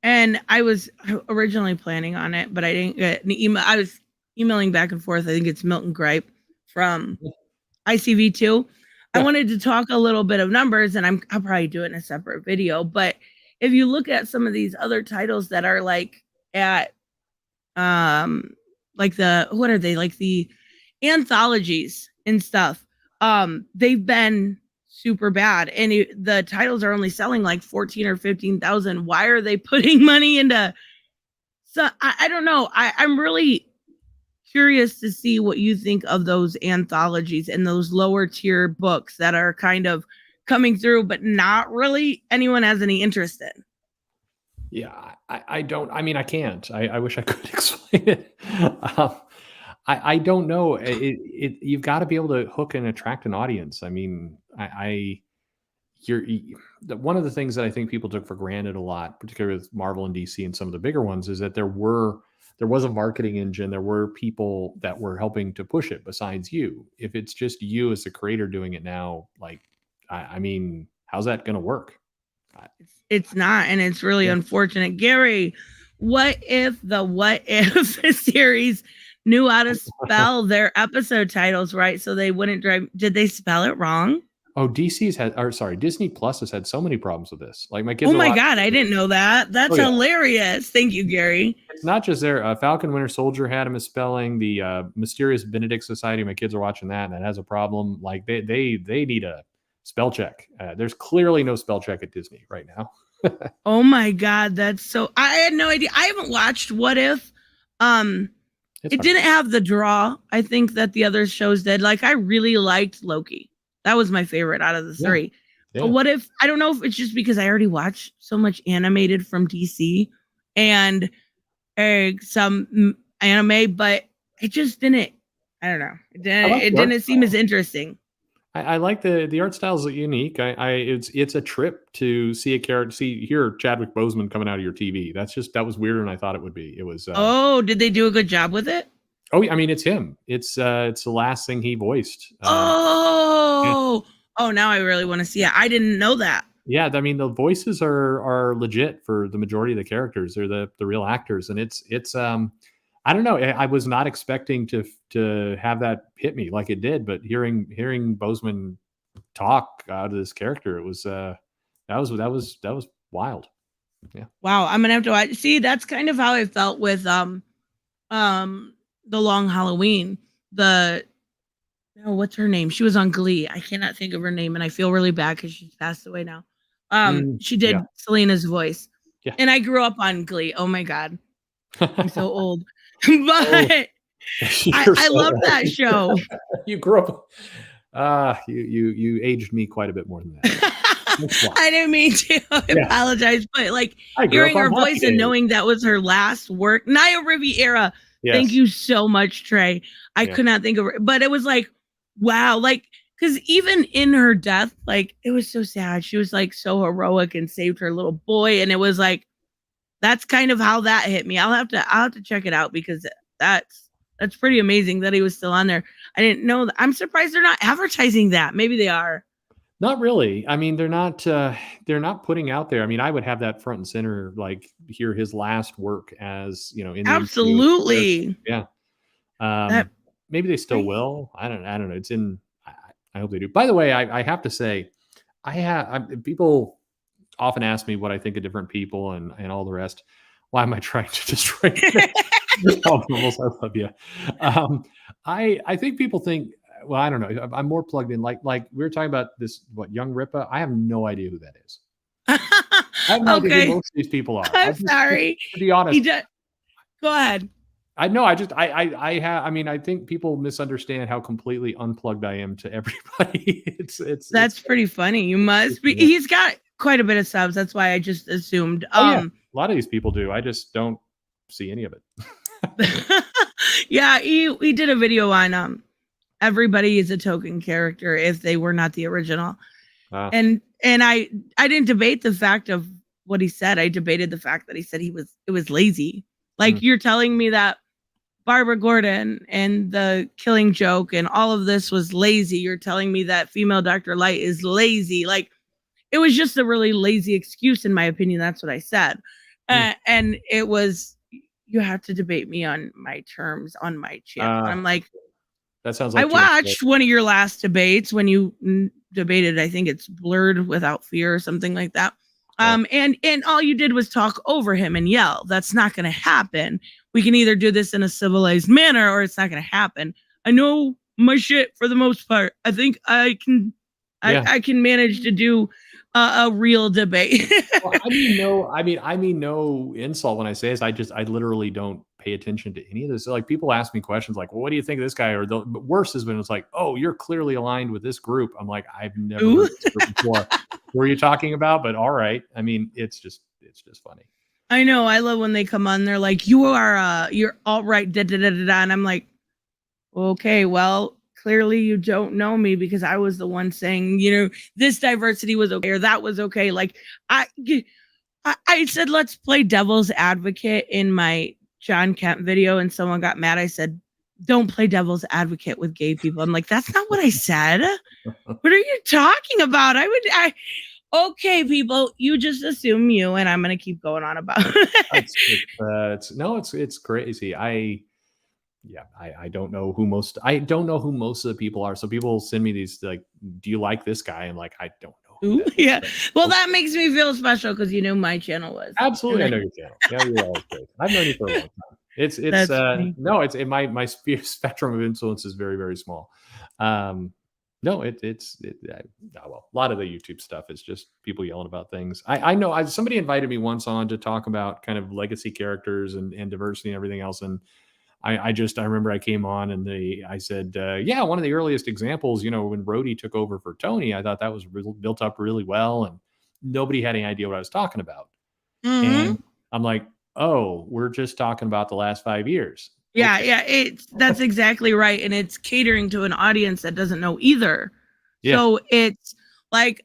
And I was originally planning on it, but I didn't get an email. I was emailing back and forth. I think it's Milton Gripe from ICV2. I wanted to talk a little bit of numbers, and I'll probably do it in a separate video. But if you look at some of these other titles that are like at, like what are they? Like the anthologies and stuff. They've been super bad, and the titles are only selling like 14 or 15,000. Why are they putting money into? So I don't know. I'm really curious to see what you think of those anthologies and those lower tier books that are kind of coming through, but not really anyone has any interest in. Yeah, I don't. I mean, I can't. I wish I could explain it. I don't know. You've got to be able to hook and attract an audience. I mean, one of the things that I think people took for granted a lot, particularly with Marvel and DC and some of the bigger ones, is that there was a marketing engine. There were people that were helping to push it besides you. If it's just you as the creator doing it now, like, I mean, how's that going to work? It's not, and it's really unfortunate. Gary, what if the What If series knew how to spell their episode titles right so they wouldn't drive? Did they spell it wrong? Oh, Disney Plus has had so many problems with this. Like my kids. Oh my God, I didn't know that. That's hilarious. Thank you, Gary. It's not just there. Falcon Winter Soldier had a misspelling. The Mysterious Benedict Society. My kids are watching that, and it has a problem. Like they need a spell check. There's clearly no spell check at Disney right now. Oh my God, that's so. I had no idea. I haven't watched What If. It didn't have the draw I think that the other shows did. Like I really liked Loki. That was my favorite out of the Yeah. three. Yeah. But what if, I don't know if it's just because I already watched so much animated from DC and some anime, but it just didn't, I don't know. I like It the art didn't seem as style. interesting. I like the art styles are unique. It's a trip to see a character, hear Chadwick Boseman coming out of your TV. That was weirder than I thought it would be. It was Oh, did they do a good job with it? oh yeah, I mean it's him. It's the last thing he voiced. Yeah. Oh, oh, now I really want to see it. I didn't know that. Yeah, I mean the voices are legit for the majority of the characters. They're the real actors, and it's I don't know. I was not expecting to have that hit me like it did, but hearing Boseman talk out of this character, it was that was wild. Yeah. Wow, I'm gonna have to watch. See, that's kind of how I felt with the Long Halloween. What's her name? She was on Glee. I cannot think of her name, and I feel really bad because she's passed away now. She did Yeah. Selena's voice. Yeah. And I grew up on Glee. Oh my god, I'm so old. But I love that show. You grew up. You aged me quite a bit more than that. I didn't mean to. I apologize, but like hearing her voice and knowing that was her last work, Naya Riviera. Yes. Thank you so much, Trey. I could not think of her, but it was like, wow, like because even in her death, like it was so sad. She was like so heroic and saved her little boy, and it was like that's kind of how that hit me. I'll have to check it out because that's pretty amazing that he was still on there. I didn't know that. I'm surprised they're not advertising that. Maybe they are. Not really. I mean, they're not putting out there. I mean, I would have that front and center, like hear his last work as, in absolutely. Yeah. Maybe they still will. I don't know. It's in, I hope they do. By the way, I have to say, people often ask me what I think of different people and all the rest. Why am I trying to destroy almost, I love you. I think people think, well, I don't know. I'm more plugged in. Like we were talking about this, young Ripa. I have no idea who that is. I have no idea who most of these people are. I'm sorry. To be honest. Go ahead. I mean, I think people misunderstand how completely unplugged I am to everybody. That's pretty funny. You must be. He's got quite a bit of subs. That's why I just assumed. A lot of these people do. I just don't see any of it. Yeah, he did a video on everybody is a token character if they were not the original. And I didn't debate the fact of what he said. I debated the fact that he said it was lazy. Like you're telling me that Barbara Gordon and the Killing Joke and all of this was lazy. You're telling me that female Dr. Light is lazy. Like it was just a really lazy excuse, in my opinion. That's what I said. And it was, you have to debate me on my terms on my channel. I'm like, that sounds like I watched one of your last debates when you debated, I think it's Blurred Without Fear or something like that. And all you did was talk over him and yell. That's not going to happen. We can either do this in a civilized manner or it's not going to happen. I know my shit for the most part. I think I can manage to do a real debate. Well, I mean no insult when I say this. I literally don't pay attention to any of this. So, like people ask me questions like, well, what do you think of this guy? Or the worst is when it's like, oh, you're clearly aligned with this group. I'm like, I've never heard this group before. What are you talking about? But all right. I mean, it's just funny. I know. I love when they come on. They're like, you're all right. Da, da, da, da, da. And I'm like, okay, well, clearly you don't know me because I was the one saying, this diversity was okay or that was okay. Like I said, let's play devil's advocate in my John Kemp video, and someone got mad. I said, don't play devil's advocate with gay people. I'm like, that's not what I said. What are you talking about? Okay, people, you just assume you, and I'm going to keep going on about it. It's crazy. I don't know who most of the people are. So people send me these like, do you like this guy? I'm like, I don't know. Yeah. Well, that makes me feel special because my channel was. Absolutely. I know your channel. Yeah, you're always great. I've known you for a long time. My spectrum of influence is very, very small. A lot of the YouTube stuff is just people yelling about things. I know somebody invited me once on to talk about kind of legacy characters and diversity and everything else. And I remember I came on and I said, yeah, one of the earliest examples, when Rhodey took over for Tony, I thought that was built up really well, and nobody had any idea what I was talking about. Mm-hmm. And I'm like, oh, we're just talking about the last 5 years. Yeah, Okay. yeah, that's exactly right, and it's catering to an audience that doesn't know either. Yeah. So it's like,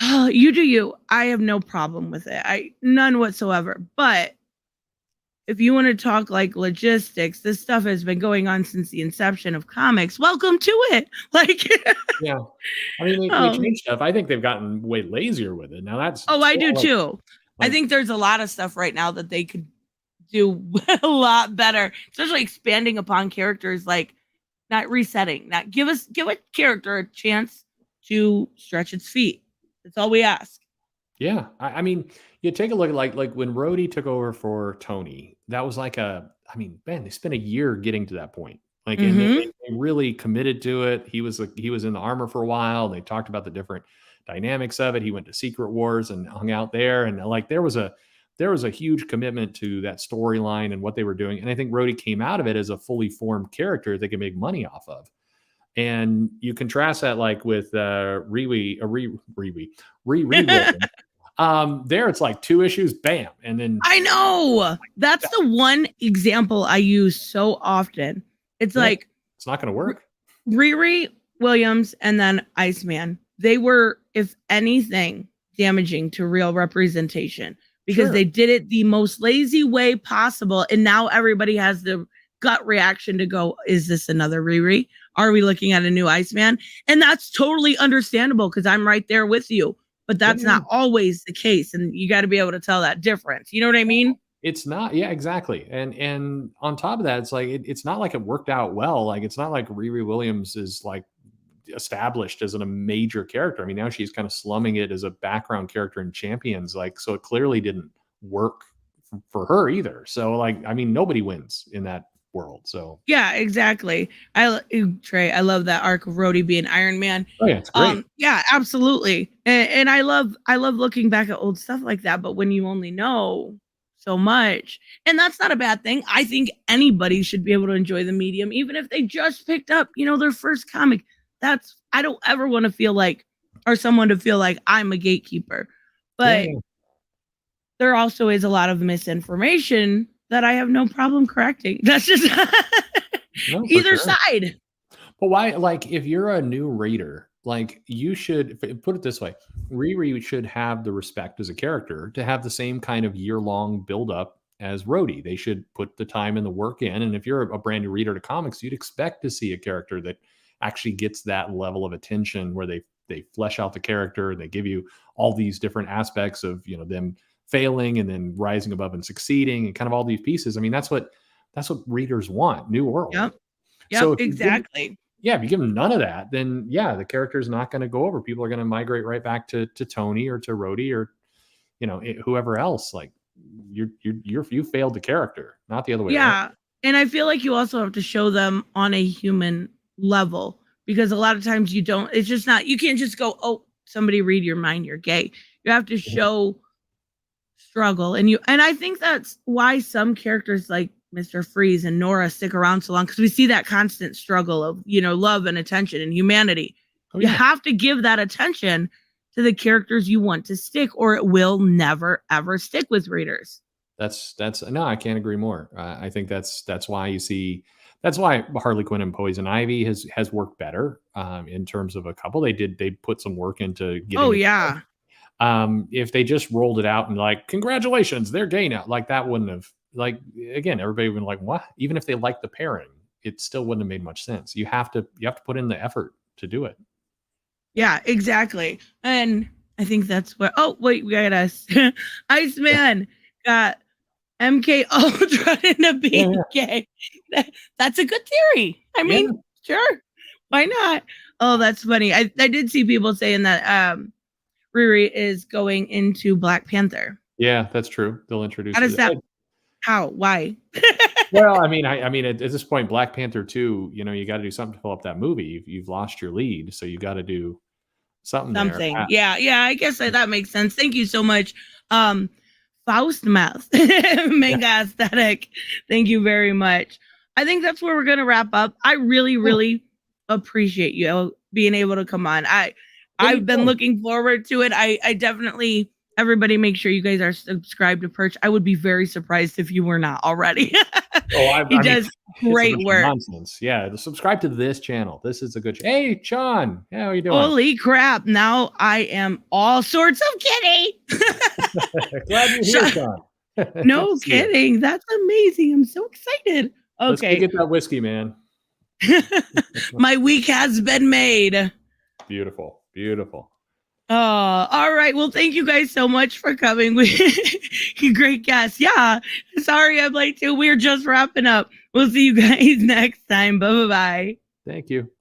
you do you. I have no problem with it. None whatsoever. But if you want to talk like logistics, this stuff has been going on since the inception of comics. Welcome to it. Like, Yeah. I mean, they oh, changed stuff. I think they've gotten way lazier with it. Now that's I do still, too. I think there's a lot of stuff right now that they could do a lot better, especially expanding upon characters, like not resetting, not give a character a chance to stretch its feet. That's all we ask. yeah. I mean, you take a look at like when Rhodey took over for Tony, that was like man, they spent a year getting to that point. Like, and Mm-hmm. they really committed to it. He was in the armor for a while. They talked about the different dynamics of it. He went to Secret Wars and hung out there. And like, there was a huge commitment to that storyline and what they were doing. And I think Rhodey came out of it as a fully formed character they could make money off of. And you contrast that like with Riri Williams. There it's like 2 issues, bam, and then I know. That's the one example I use so often. It's like it's not going to work. Riri Williams and then Iceman. They were, if anything, damaging to real representation because they did it the most lazy way possible. And now everybody has the gut reaction to go, is this another Riri? Are we looking at a new Iceman? And that's totally understandable because I'm right there with you. But that's not always the case. And you got to be able to tell that difference. You know what I mean? It's not. Yeah, exactly. And on top of that, it's like, it's not like it worked out well. Like, it's not like Riri Williams is like established as a major character. I mean, now she's kind of slumming it as a background character in Champions. Like, so it clearly didn't work for her either. So like, I mean, nobody wins in that world. So yeah, exactly. Trey, I love that arc of Rhodey being Iron Man. Oh yeah, it's great. Yeah, absolutely. And I love looking back at old stuff like that. But when you only know so much, and that's not a bad thing. I think anybody should be able to enjoy the medium, even if they just picked up, their first comic. I don't ever want to feel like, or someone to feel like I'm a gatekeeper. But there also is a lot of misinformation that I have no problem correcting. That's just either side. But why, like, if you're a new reader, like, you should put it this way: Riri should have the respect as a character to have the same kind of year-long build-up as Rhodey. They should put the time and the work in. And if you're a brand new reader to comics, you'd expect to see a character that actually gets that level of attention where they flesh out the character. They give you all these different aspects of, them failing and then rising above and succeeding and kind of all these pieces. I mean, that's what readers want. New world. Yep. So Exactly. if you give them none of that, then the character is not going to go over. People are going to migrate right back to Tony or to Rhodey or, whoever else. Like, you failed the character, not the other way around. And I feel like you also have to show them on a human level, because a lot of times you don't. It's just not. You can't just go, oh, somebody read your mind, you're gay. You have to show struggle, and I think that's why some characters like Mr. Freeze and Nora stick around so long, because we see that constant struggle of love and attention and humanity. You have to give that attention to the characters you want to stick, or it will never ever stick with readers. That's no, I can't agree more. I think that's why you see. That's why Harley Quinn and Poison Ivy has worked better in terms of a couple. They put some work into getting. Oh yeah. If they just rolled it out and like, congratulations, they're gay now, like, that wouldn't have, like, again, everybody would be like, what? Even if they liked the pairing, it still wouldn't have made much sense. You have to put in the effort to do it. Yeah, exactly. And I think that's what. Oh wait, we got us. Iceman got MK Ultra into being gay. That's a good theory. I mean, sure, why not? Oh, that's funny. I did see people saying that Riri is going into Black Panther. Yeah, that's true. They'll introduce. How does that? How? Why? Well, I mean, at this point, Black Panther 2, you got to do something to fill up that movie. You've lost your lead, so you got to do something. Something. There. Yeah. I guess that makes sense. Thank you so much. Faust mouth. Manga aesthetic. Thank you very much. I think that's where we're gonna wrap up. I really, really appreciate you being able to come on. I've been looking forward to it. I definitely, everybody make sure you guys are subscribed to Perch. I would be very surprised if you were not already. He does great work. Nonsense. Yeah, subscribe to this channel. This is a good. Hey, John, how are you doing? Holy crap! Now I am all sorts of giddy. Glad you're here, John. No kidding. That's amazing. I'm so excited. Let's go Okay, get that whiskey, man. my week has been made. Beautiful, beautiful. All right. Well, thank you guys so much for coming. Great guest. Yeah. Sorry I'm late too. We're just wrapping up. We'll see you guys next time. Bye bye. Thank you.